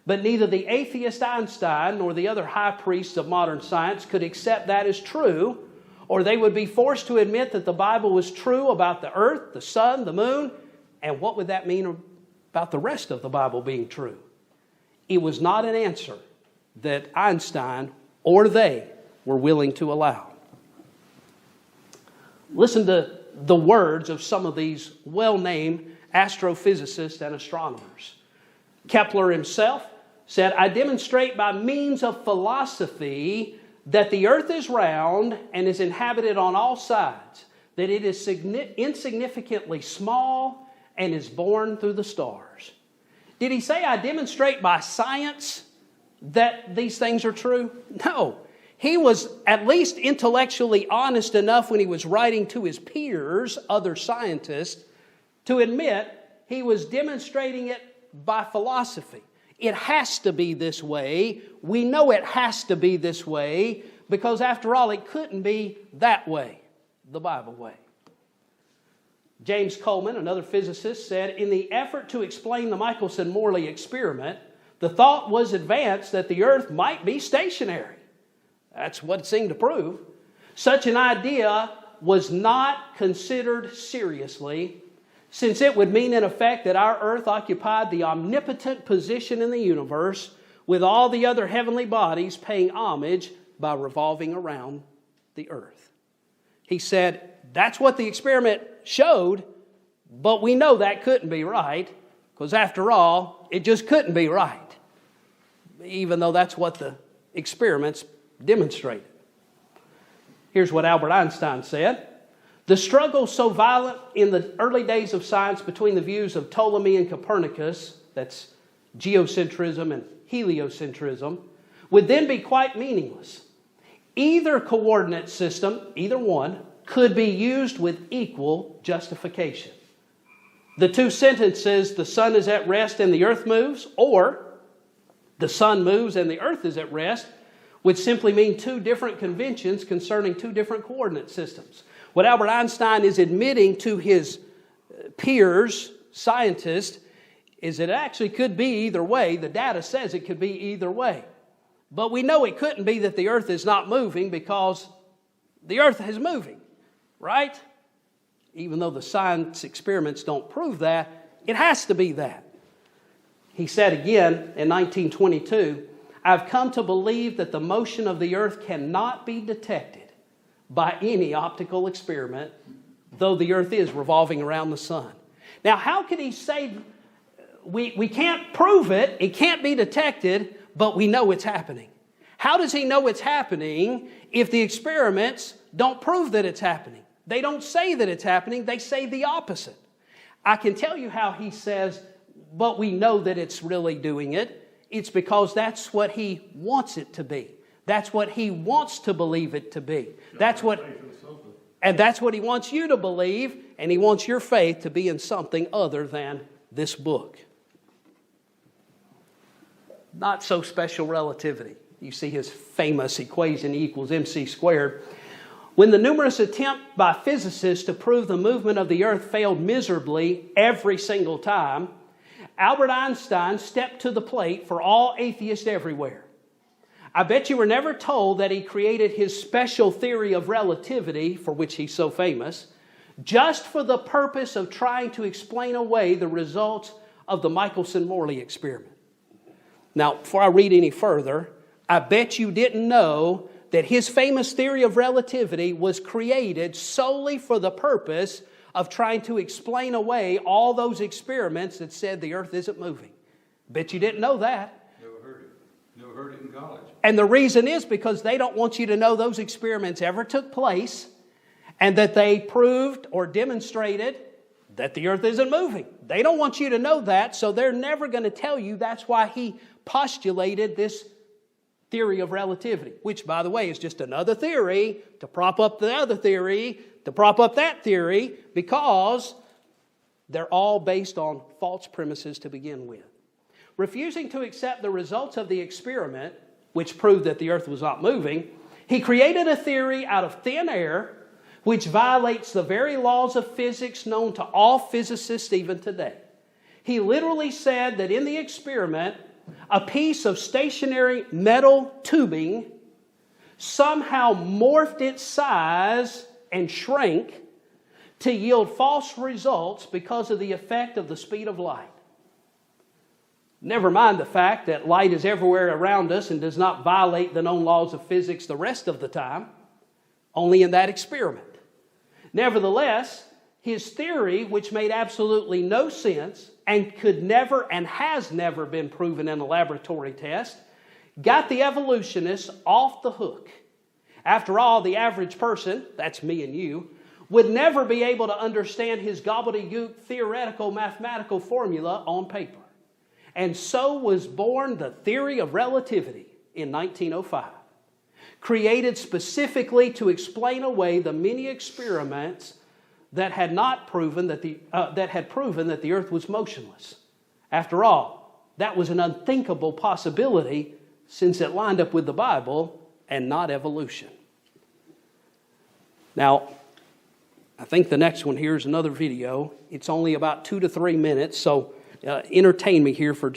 But neither the atheist Einstein nor the other high priests of modern science could accept that as true, or they would be forced to admit that the Bible was true about the earth, the sun, the moon, and what would that mean about the rest of the Bible being true? It was not an answer that Einstein or they were willing to allow. Listen to the words of some of these well-named astrophysicists and astronomers. Kepler himself said, "I demonstrate by means of philosophy that the earth is round and is inhabited on all sides, that it is insignificantly small and is born through the stars." Did he say, "I demonstrate by science that these things are true"? No. He was at least intellectually honest enough when he was writing to his peers, other scientists, to admit he was demonstrating it by philosophy. It has to be this way. We know it has to be this way because, after all, it couldn't be that way, the Bible way. James Coleman, another physicist, said, "In the effort to explain the Michelson-Morley experiment, the thought was advanced that the earth might be stationary." That's what it seemed to prove. Such an idea was not considered seriously, since it would mean in effect that our earth occupied the omnipotent position in the universe, with all the other heavenly bodies paying homage by revolving around the earth. He said, that's what the experiment showed, but we know that couldn't be right, because after all, it just couldn't be right, even though that's what the experiments demonstrated. Here's what Albert Einstein said. "The struggle so violent in the early days of science between the views of Ptolemy and Copernicus, that's geocentrism and heliocentrism, would then be quite meaningless. Either coordinate system, either one, could be used with equal justification. The two sentences, the sun is at rest and the earth moves, or the sun moves and the earth is at rest, would simply mean two different conventions concerning two different coordinate systems." What Albert Einstein is admitting to his peers, scientists, is that it actually could be either way. The data says it could be either way. But we know it couldn't be that the earth is not moving, because the earth is moving, right? Even though the science experiments don't prove that, it has to be that. He said again in 1922, "I've come to believe that the motion of the earth cannot be detected by any optical experiment, though the earth is revolving around the sun. Now, how could he say we can't prove it, it can't be detected, but we know it's happening? How does he know it's happening if the experiments don't prove that it's happening? They don't say that it's happening, they say the opposite. I can tell you how he says, but we know that it's really doing it. It's because that's what he wants it to be. That's what he wants to believe it to be. That's what he wants you to believe, and he wants your faith to be in something other than this book. Not so special relativity. You see his famous equation, E equals mc squared. When the numerous attempts by physicists to prove the movement of the earth failed miserably every single time, Albert Einstein stepped to the plate for all atheists everywhere. I bet you were never told that he created his special theory of relativity, for which he's so famous, just for the purpose of trying to explain away the results of the Michelson-Morley experiment. Now, before I read any further, I bet you didn't know that his famous theory of relativity was created solely for the purpose of trying to explain away all those experiments that said the earth isn't moving. Bet you didn't know that. Never heard it in college. And the reason is because they don't want you to know those experiments ever took place and that they proved or demonstrated that the earth isn't moving. They don't want you to know that, so they're never going to tell you. That's why he postulated this theory of relativity, which, by the way, is just another theory to prop up the other theory, to prop up that theory, because they're all based on false premises to begin with. Refusing to accept the results of the experiment, which proved that the earth was not moving, he created a theory out of thin air which violates the very laws of physics known to all physicists even today. He literally said that in the experiment, a piece of stationary metal tubing somehow morphed its size and shrank to yield false results because of the effect of the speed of light. Never mind the fact that light is everywhere around us and does not violate the known laws of physics the rest of the time, only in that experiment. Nevertheless, his theory, which made absolutely no sense and could never and has never been proven in a laboratory test, got the evolutionists off the hook. After all, the average person, that's me and you, would never be able to understand his gobbledygook theoretical mathematical formula on paper. And so was born the theory of relativity in 1905, created specifically to explain away the many experiments that had proven that the earth was motionless. After all, that was an unthinkable possibility since it lined up with the Bible and not evolution. Now, I think the next one here is another video. It's only about 2 to 3 minutes, so entertain me here for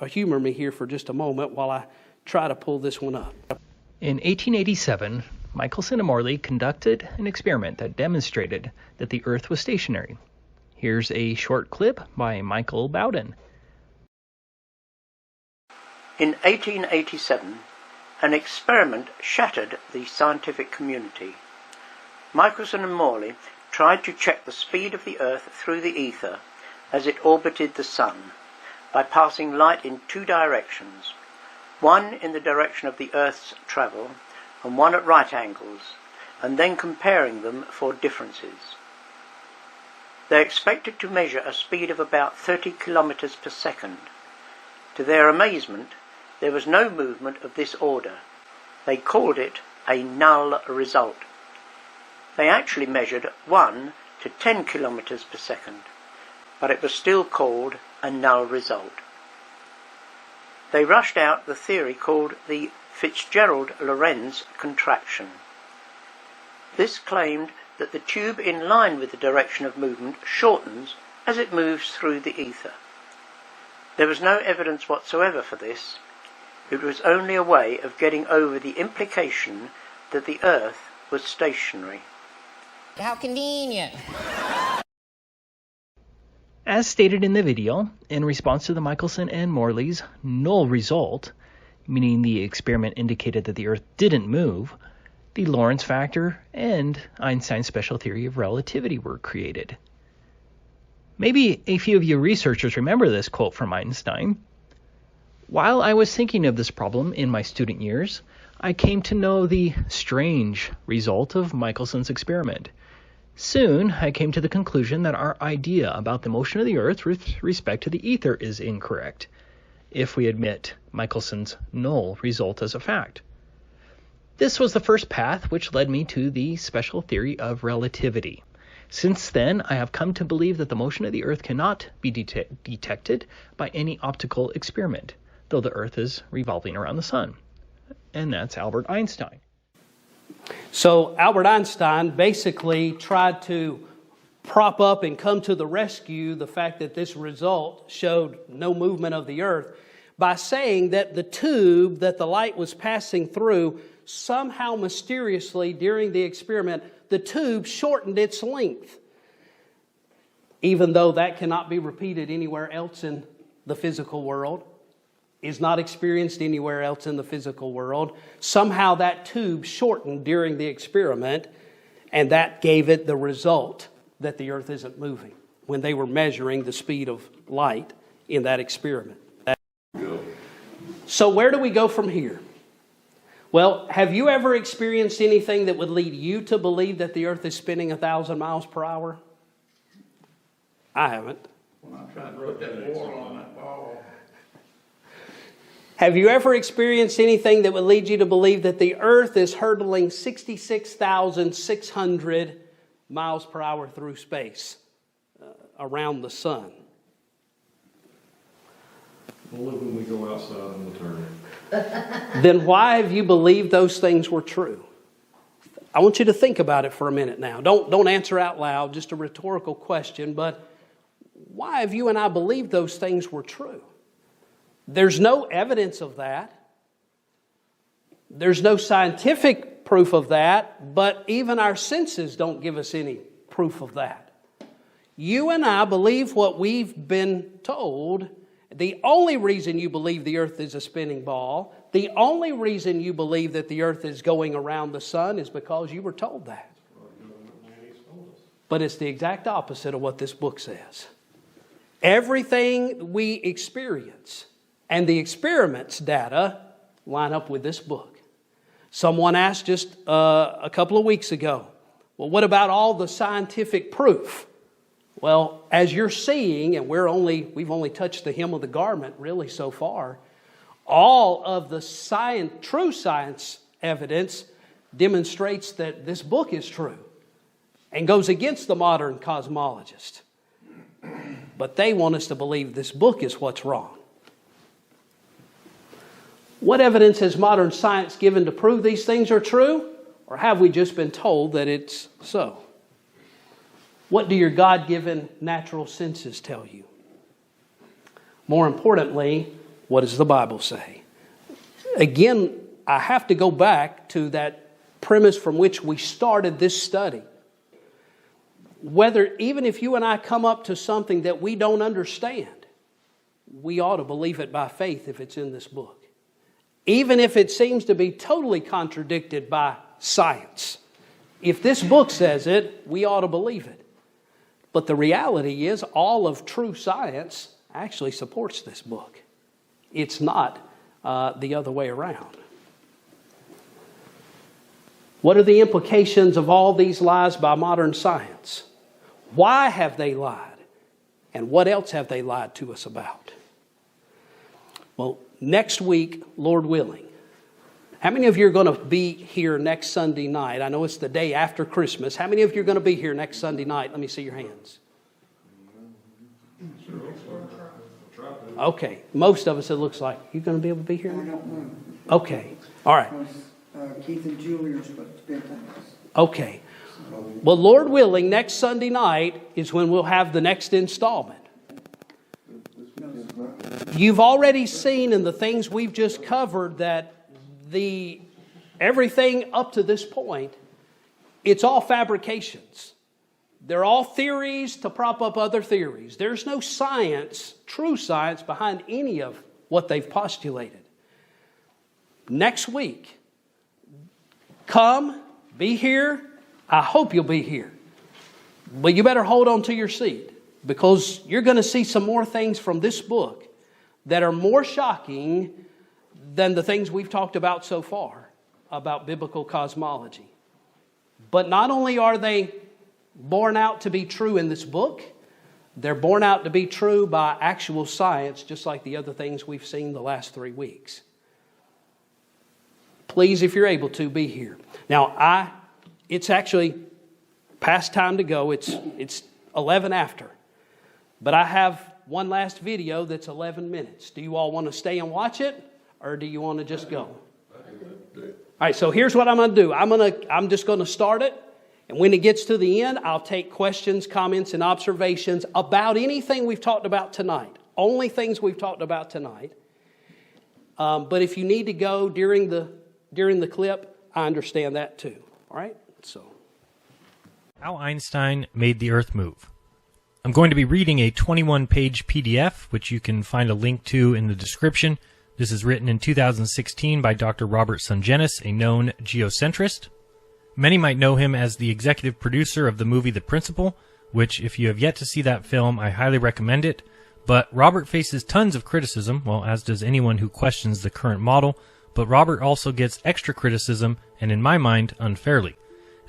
humor me here for just a moment while I try to pull this one up. In 1887, Michelson and Morley conducted an experiment that demonstrated that the Earth was stationary. Here's a short clip by Michael Bowden. In 1887, an experiment shattered the scientific community. Michelson and Morley tried to check the speed of the Earth through the ether as it orbited the Sun by passing light in 2 directions, one in the direction of the Earth's travel and one at right angles, and then comparing them for differences. They expected to measure a speed of about 30 kilometers per second. To their amazement, there was no movement of this order. They called it a null result. They actually measured 1 to 10 kilometers per second, but it was still called a null result. They rushed out the theory called the Fitzgerald-Lorentz contraction. This claimed that the tube in line with the direction of movement shortens as it moves through the ether. There was no evidence whatsoever for this. It was only a way of getting over the implication that the Earth was stationary. How convenient. As stated in the video, in response to the Michelson and Morley's null result, meaning the experiment indicated that the Earth didn't move, the Lorentz factor and Einstein's special theory of relativity were created. Maybe a few of you researchers remember this quote from Einstein. While I was thinking of this problem in my student years, I came to know the strange result of Michelson's experiment. Soon, I came to the conclusion that our idea about the motion of the Earth with respect to the ether is incorrect, if we admit Michelson's null result as a fact. This was the first path which led me to the special theory of relativity. Since then, I have come to believe that the motion of the Earth cannot be detected by any optical experiment, though the Earth is revolving around the sun. And that's Albert Einstein. So Albert Einstein basically tried to prop up and come to the rescue the fact that this result showed no movement of the Earth by saying that the tube that the light was passing through, somehow mysteriously during the experiment, the tube shortened its length, even though that cannot be repeated anywhere else in the physical world, is not experienced anywhere else in the physical world. Somehow that tube shortened during the experiment, and that gave it the result that the Earth isn't moving when they were measuring the speed of light in that experiment. So where do we go from here? Well, have you ever experienced anything that would lead you to believe that the Earth is spinning 1,000 miles per hour? I haven't. When I tried to put that wall on that ball. Have you ever experienced anything that would lead you to believe that the Earth is hurtling 66,600 miles per hour through space around the sun? Only when we go outside and we'll turn it. Then why have you believed those things were true? I want you to think about it for a minute now. Don't answer out loud, just a rhetorical question, but why have you and I believed those things were true? There's no evidence of that. There's no scientific proof of that, but even our senses don't give us any proof of that. You and I believe what we've been told. The only reason you believe the Earth is a spinning ball, the only reason you believe that the Earth is going around the sun is because you were told that. But it's the exact opposite of what this book says. Everything we experience and the experiments data line up with this book. Someone asked just a couple of weeks ago, well, what about all the scientific proof? Well, as you're seeing, and we've only touched the hem of the garment really so far, all of the true science evidence demonstrates that this book is true and goes against the modern cosmologist. But they want us to believe this book is what's wrong. What evidence has modern science given to prove these things are true? Or have we just been told that it's so? What do your God-given natural senses tell you? More importantly, what does the Bible say? Again, I have to go back to that premise from which we started this study. Even if you and I come up to something that we don't understand, we ought to believe it by faith if it's in this book. Even if it seems to be totally contradicted by science. If this book says it, we ought to believe it. But the reality is all of true science actually supports this book. It's not the other way around. What are the implications of all these lies by modern science? Why have they lied? And what else have they lied to us about? Well, next week, Lord willing, how many of you are going to be here next Sunday night? I know it's the day after Christmas. How many of you are going to be here next Sunday night? Let me see your hands. Okay, most of us it looks like. You going to be able to be here? I don't know. Okay, all right. Keith and Julie are supposed to spend time with us. Okay. Well, Lord willing, next Sunday night is when we'll have the next installment. You've already seen in the things we've just covered that everything up to this point, it's all fabrications. They're all theories to prop up other theories. There's no science, true science, behind any of what they've postulated. Next week, come be here. I hope you'll be here. But you better hold on to your seat, because you're going to see some more things from this book that are more shocking than the things we've talked about so far about biblical cosmology. But not only are they borne out to be true in this book, they're borne out to be true by actual science, just like the other things we've seen the last 3 weeks. Please, if you're able to, be here. Now, it's actually past time to go. It's 11 after. But I have one last video that's 11 minutes. Do you all want to stay and watch it, or do you want to just go? All right, so here's what I'm going to do. I'm just going to start it. And when it gets to the end, I'll take questions, comments, and observations about anything we've talked about tonight. Only things we've talked about tonight. But if you need to go during the clip, I understand that too. All right? So, How Einstein Made the Earth Move. I'm going to be reading a 21-page PDF, which you can find a link to in the description. This is written in 2016 by Dr. Robert Sungenis, a known geocentrist. Many might know him as the executive producer of the movie The Principal, which, if you have yet to see that film, I highly recommend it. But Robert faces tons of criticism, well, as does anyone who questions the current model, but Robert also gets extra criticism, and in my mind, unfairly.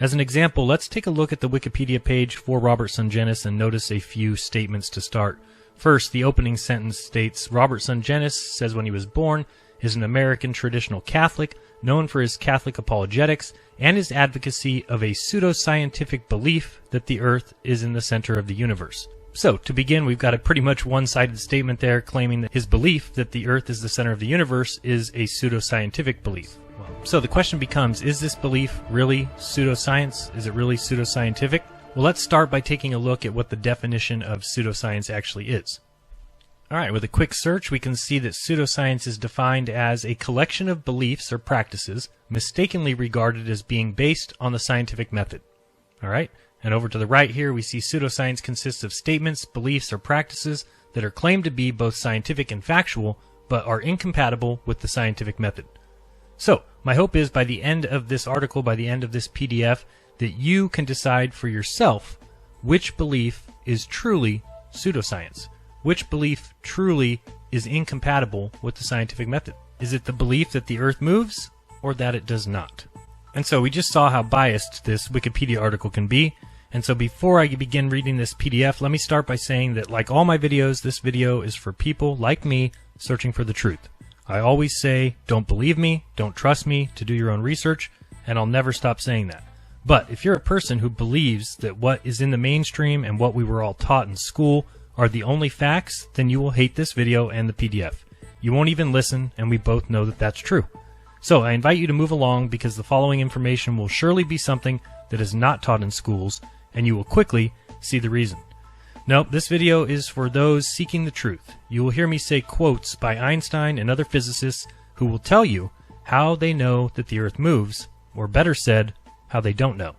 As an example, let's take a look at the Wikipedia page for Robert Sungenis and notice a few statements to start. First, the opening sentence states, Robert Sungenis says when he was born, is an American traditional Catholic, known for his Catholic apologetics and his advocacy of a pseudoscientific belief that the Earth is in the center of the universe. So, to begin, we've got a pretty much one-sided statement there claiming that his belief that the Earth is the center of the universe is a pseudoscientific belief. So the question becomes, is this belief really pseudoscience? Is it really pseudoscientific? Well, let's start by taking a look at what the definition of pseudoscience actually is. Alright, with a quick search, we can see that pseudoscience is defined as a collection of beliefs or practices mistakenly regarded as being based on the scientific method. Alright, and over to the right here, we see pseudoscience consists of statements, beliefs, or practices that are claimed to be both scientific and factual, but are incompatible with the scientific method. So, my hope is by the end of this article, by the end of this PDF, that you can decide for yourself which belief is truly pseudoscience. Which belief truly is incompatible with the scientific method? Is it the belief that the Earth moves, or that it does not? And so we just saw how biased this Wikipedia article can be. And so before I begin reading this PDF, let me start by saying that like all my videos, this video is for people like me searching for the truth. I always say, don't believe me, don't trust me, to do your own research, and I'll never stop saying that. But if you're a person who believes that what is in the mainstream and what we were all taught in school are the only facts, then you will hate this video and the PDF. You won't even listen, and we both know that that's true. So I invite you to move along because the following information will surely be something that is not taught in schools, and you will quickly see the reason. Nope, this video is for those seeking the truth. You will hear me say quotes by Einstein and other physicists who will tell you how they know that the Earth moves, or better said, how they don't know.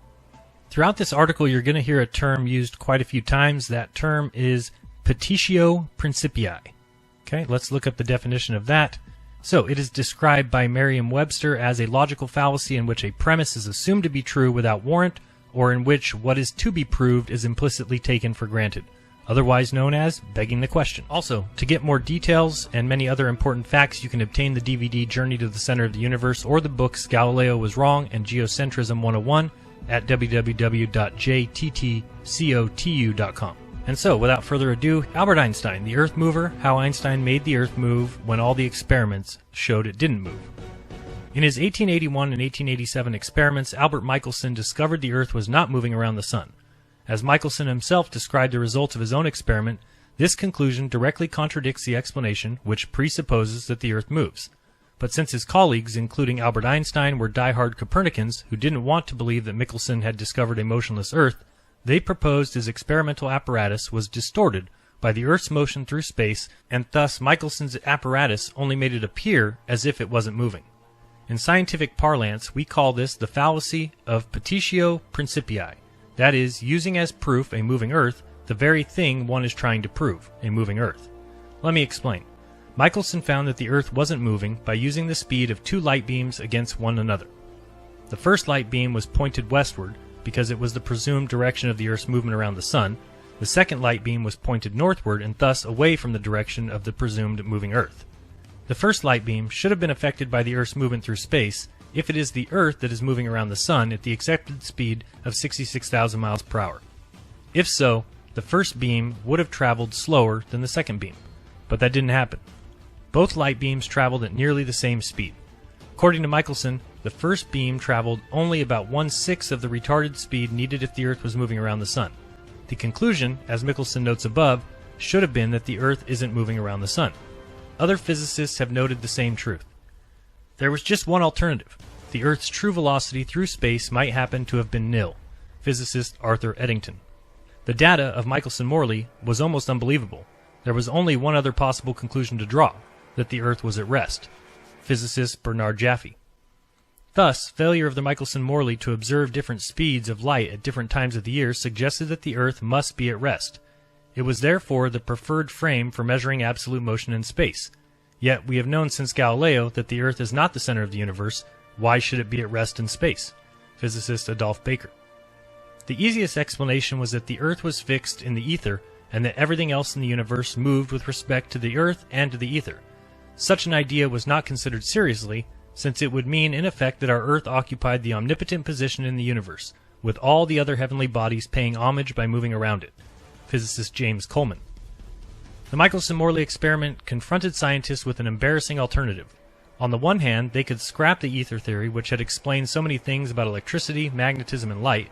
Throughout this article, you're going to hear a term used quite a few times. That term is petitio principii. Okay, let's look up the definition of that. So, it is described by Merriam-Webster as a logical fallacy in which a premise is assumed to be true without warrant, or in which what is to be proved is implicitly taken for granted, otherwise known as begging the question. Also, to get more details and many other important facts, you can obtain the DVD Journey to the Center of the Universe or the books Galileo Was Wrong and Geocentrism 101 at www.jttcotu.com. And so, without further ado, Albert Einstein, the Earth Mover, how Einstein made the Earth move when all the experiments showed it didn't move. In his 1881 and 1887 experiments, Albert Michelson discovered the Earth was not moving around the Sun. As Michelson himself described the results of his own experiment, this conclusion directly contradicts the explanation, which presupposes that the Earth moves. But since his colleagues, including Albert Einstein, were die-hard Copernicans who didn't want to believe that Michelson had discovered a motionless Earth, they proposed his experimental apparatus was distorted by the Earth's motion through space, and thus Michelson's apparatus only made it appear as if it wasn't moving. In scientific parlance, we call this the fallacy of petitio principii. That is, using as proof a moving Earth, the very thing one is trying to prove, a moving Earth. Let me explain. Michelson found that the Earth wasn't moving by using the speed of two light beams against one another. The first light beam was pointed westward because it was the presumed direction of the Earth's movement around the Sun. The second light beam was pointed northward and thus away from the direction of the presumed moving Earth. The first light beam should have been affected by the Earth's movement through space if it is the Earth that is moving around the Sun at the accepted speed of 66,000 miles per hour. If so, the first beam would have traveled slower than the second beam, but that didn't happen. Both light beams traveled at nearly the same speed. According to Michelson, the first beam traveled only about 1/6 of the retarded speed needed if the Earth was moving around the Sun. The conclusion, as Michelson notes above, should have been that the Earth isn't moving around the Sun. Other physicists have noted the same truth. There was just one alternative. The Earth's true velocity through space might happen to have been nil. Physicist Arthur Eddington. The data of Michelson-Morley was almost unbelievable. There was only one other possible conclusion to draw, that the Earth was at rest. Physicist Bernard Jaffe. Thus, failure of the Michelson-Morley to observe different speeds of light at different times of the year suggested that the Earth must be at rest. It was therefore the preferred frame for measuring absolute motion in space. Yet we have known since Galileo that the Earth is not the center of the universe. Why should it be at rest in space? Physicist Adolph Baker. The easiest explanation was that the Earth was fixed in the ether and that everything else in the universe moved with respect to the Earth and to the ether. Such an idea was not considered seriously, since it would mean in effect that our Earth occupied the omnipotent position in the universe, with all the other heavenly bodies paying homage by moving around it. Physicist James Coleman. The Michelson-Morley experiment confronted scientists with an embarrassing alternative. On the one hand, they could scrap the ether theory, which had explained so many things about electricity, magnetism, and light,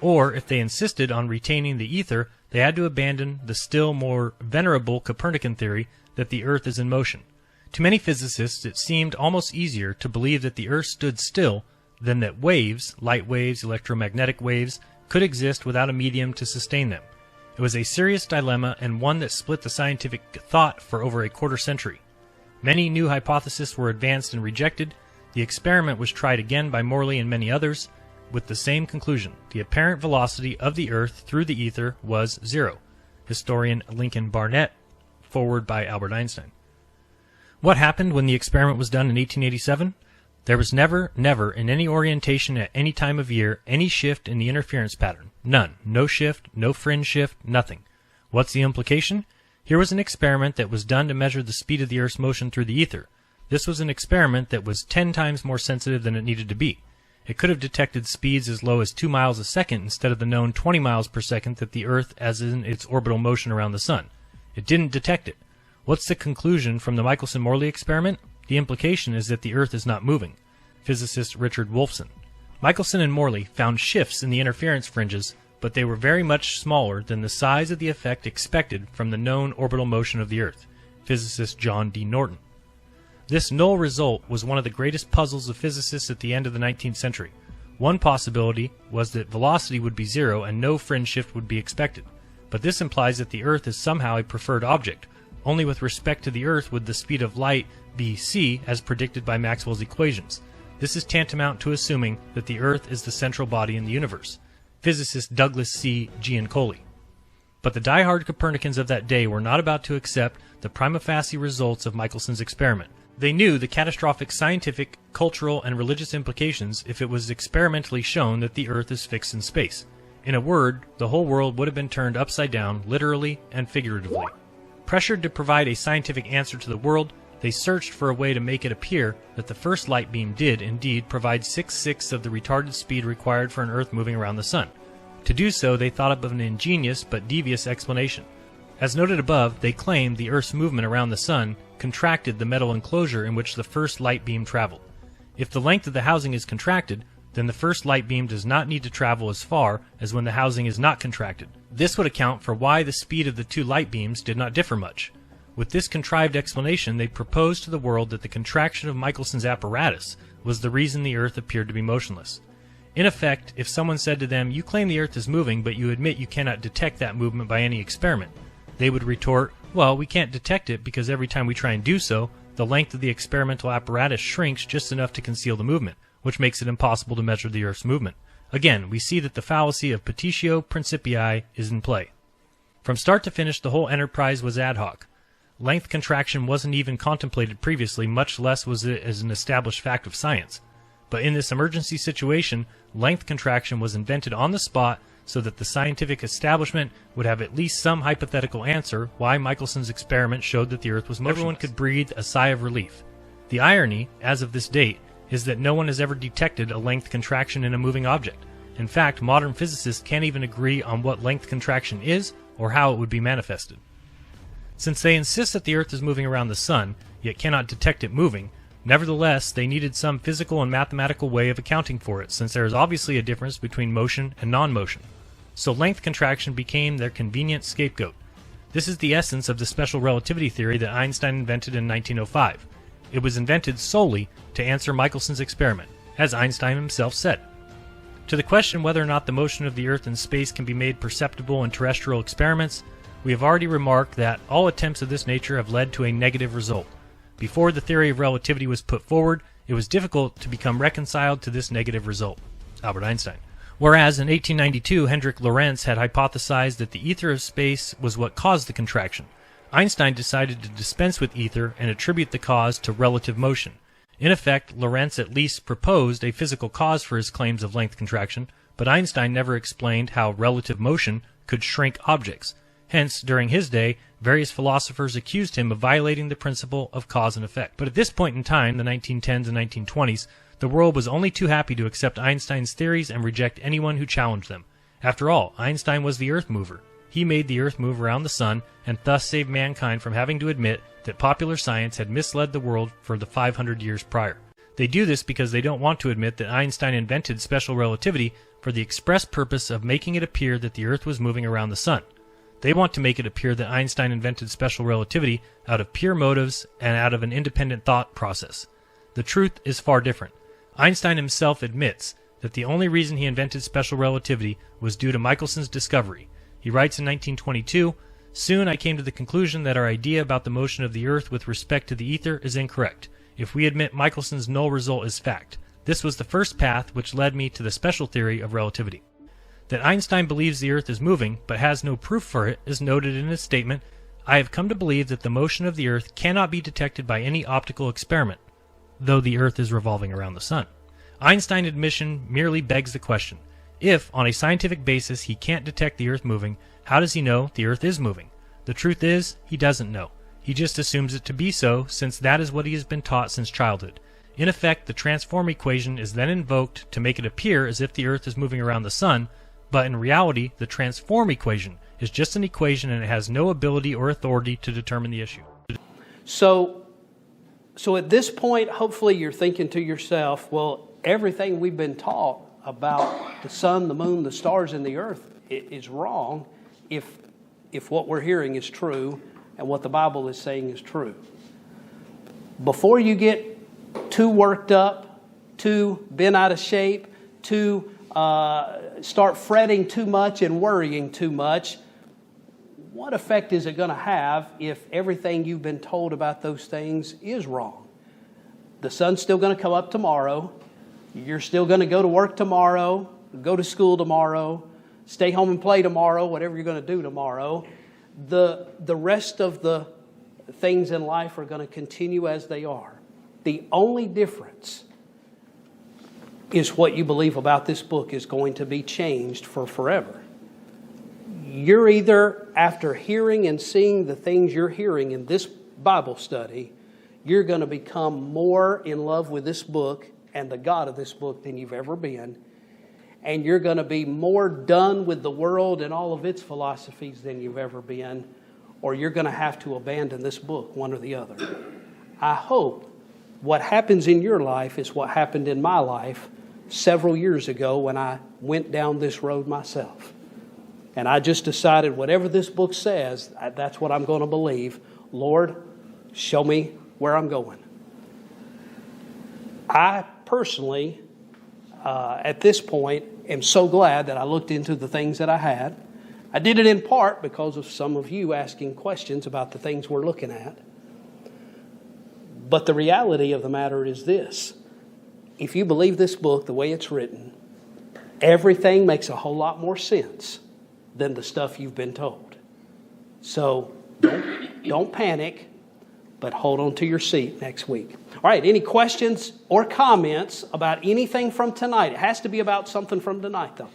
or if they insisted on retaining the ether, they had to abandon the still more venerable Copernican theory that the Earth is in motion. To many physicists, it seemed almost easier to believe that the Earth stood still than that waves, light waves, electromagnetic waves, could exist without a medium to sustain them. It was a serious dilemma and one that split the scientific thought for over a quarter century. Many new hypotheses were advanced and rejected. The experiment was tried again by Morley and many others, with the same conclusion. The apparent velocity of the Earth through the ether was zero. Historian Lincoln Barnett, forward by Albert Einstein. What happened when the experiment was done in 1887? There was never in any orientation at any time of year any shift in the interference pattern. None. No shift, no fringe shift, nothing. What's the implication? Here was an experiment that was done to measure the speed of the Earth's motion through the ether. This was an experiment that was 10 times more sensitive than it needed to be. It could have detected speeds as low as 2 miles a second instead of the known 20 miles per second that the Earth as in its orbital motion around the Sun. It didn't detect it. What's the conclusion from the Michelson-Morley experiment? The implication is that the Earth is not moving. Physicist Richard Wolfson. Michelson and Morley found shifts in the interference fringes, but they were very much smaller than the size of the effect expected from the known orbital motion of the Earth. Physicist John D. Norton. This null result was one of the greatest puzzles of physicists at the end of the 19th century. One possibility was that velocity would be zero and no fringe shift would be expected. But this implies that the Earth is somehow a preferred object. Only with respect to the Earth would the speed of light be c as predicted by Maxwell's equations. This is tantamount to assuming that the Earth is the central body in the universe. Physicist Douglas C. Giancoli. But the die-hard Copernicans of that day were not about to accept the prima facie results of Michelson's experiment. They knew the catastrophic scientific, cultural, and religious implications if it was experimentally shown that the Earth is fixed in space. In a word, the whole world would have been turned upside down, literally and figuratively. Pressured to provide a scientific answer to the world, they searched for a way to make it appear that the first light beam did indeed provide 6/6 of the retarded speed required for an Earth moving around the Sun. To do so, they thought of an ingenious but devious explanation. As noted above, they claimed the Earth's movement around the Sun contracted the metal enclosure in which the first light beam traveled. If the length of the housing is contracted, then the first light beam does not need to travel as far as when the housing is not contracted. This would account for why the speed of the two light beams did not differ much. With this contrived explanation, they proposed to the world that the contraction of Michelson's apparatus was the reason the Earth appeared to be motionless. In effect, if someone said to them, "You claim the Earth is moving, but you admit you cannot detect that movement by any experiment," they would retort, "Well, we can't detect it because every time we try and do so, the length of the experimental apparatus shrinks just enough to conceal the movement, which makes it impossible to measure the Earth's movement." Again, we see that the fallacy of petitio principii is in play. From start to finish, the whole enterprise was ad hoc. Length contraction wasn't even contemplated previously, much less was it as an established fact of science. But in this emergency situation, length contraction was invented on the spot so that the scientific establishment would have at least some hypothetical answer why Michelson's experiment showed that the Earth was motionless. Everyone could breathe a sigh of relief. The irony, as of this date, is that no one has ever detected a length contraction in a moving object. In fact, modern physicists can't even agree on what length contraction is or how it would be manifested. Since they insist that the Earth is moving around the Sun, yet cannot detect it moving, nevertheless, they needed some physical and mathematical way of accounting for it, since there is obviously a difference between motion and non-motion. So length contraction became their convenient scapegoat. This is the essence of the special relativity theory that Einstein invented in 1905. It was invented solely to answer Michelson's experiment, as Einstein himself said. To the question whether or not the motion of the Earth in space can be made perceptible in terrestrial experiments, we have already remarked that all attempts of this nature have led to a negative result. Before the theory of relativity was put forward, it was difficult to become reconciled to this negative result. Albert Einstein. Whereas in 1892 Hendrik Lorentz had hypothesized that the ether of space was what caused the contraction, Einstein decided to dispense with ether and attribute the cause to relative motion. In effect, Lorentz at least proposed a physical cause for his claims of length contraction, but Einstein never explained how relative motion could shrink objects. Hence, during his day, various philosophers accused him of violating the principle of cause and effect. But at this point in time, the 1910s and 1920s, the world was only too happy to accept Einstein's theories and reject anyone who challenged them. After all, Einstein was the Earth mover. He made the Earth move around the Sun, and thus saved mankind from having to admit that popular science had misled the world for the 500 years prior. They do this because they don't want to admit that Einstein invented special relativity for the express purpose of making it appear that the Earth was moving around the Sun. They want to make it appear that Einstein invented special relativity out of pure motives and out of an independent thought process. The truth is far different. Einstein himself admits that the only reason he invented special relativity was due to Michelson's discovery. He writes in 1922, "Soon I came to the conclusion that our idea about the motion of the Earth with respect to the ether is incorrect, if we admit Michelson's null result as fact. This was the first path which led me to the special theory of relativity." That Einstein believes the Earth is moving, but has no proof for it, is noted in his statement, "I have come to believe that the motion of the Earth cannot be detected by any optical experiment, though the Earth is revolving around the Sun." Einstein's admission merely begs the question, if, on a scientific basis, he can't detect the Earth moving, how does he know the Earth is moving? The truth is, he doesn't know. He just assumes it to be so, since that is what he has been taught since childhood. In effect, the transform equation is then invoked to make it appear as if the Earth is moving around the Sun, but in reality, the transform equation is just an equation and it has no ability or authority to determine the issue. So at this point, hopefully you're thinking to yourself, well, everything we've been taught about the sun, the moon, the stars, and the earth is wrong if what we're hearing is true and what the Bible is saying is true. Before you get too worked up, too bent out of shape, too start fretting too much and worrying too much, what effect is it going to have if everything you've been told about those things is wrong? The sun's still going to come up tomorrow. You're still going to go to work tomorrow, go to school tomorrow, stay home and play tomorrow, whatever you're going to do tomorrow. The rest of the things in life are going to continue as they are. The only difference is what you believe about this book is going to be changed for forever. You're either, after hearing and seeing the things you're hearing in this Bible study, you're going to become more in love with this book and the God of this book than you've ever been. And you're going to be more done with the world and all of its philosophies than you've ever been. Or you're going to have to abandon this book, one or the other. I hope what happens in your life is what happened in my life several years ago when I went down this road myself. And I just decided whatever this book says, that's what I'm going to believe. Lord, show me where I'm going. I personally, at this point, am so glad that I looked into the things that I had. I did it in part because of some of you asking questions about the things we're looking at. But the reality of the matter is this. If you believe this book the way it's written, everything makes a whole lot more sense than the stuff you've been told. So don't panic, but but hold on to your seat next week. All right, any questions or comments about anything from tonight? It has to be about something from tonight, though.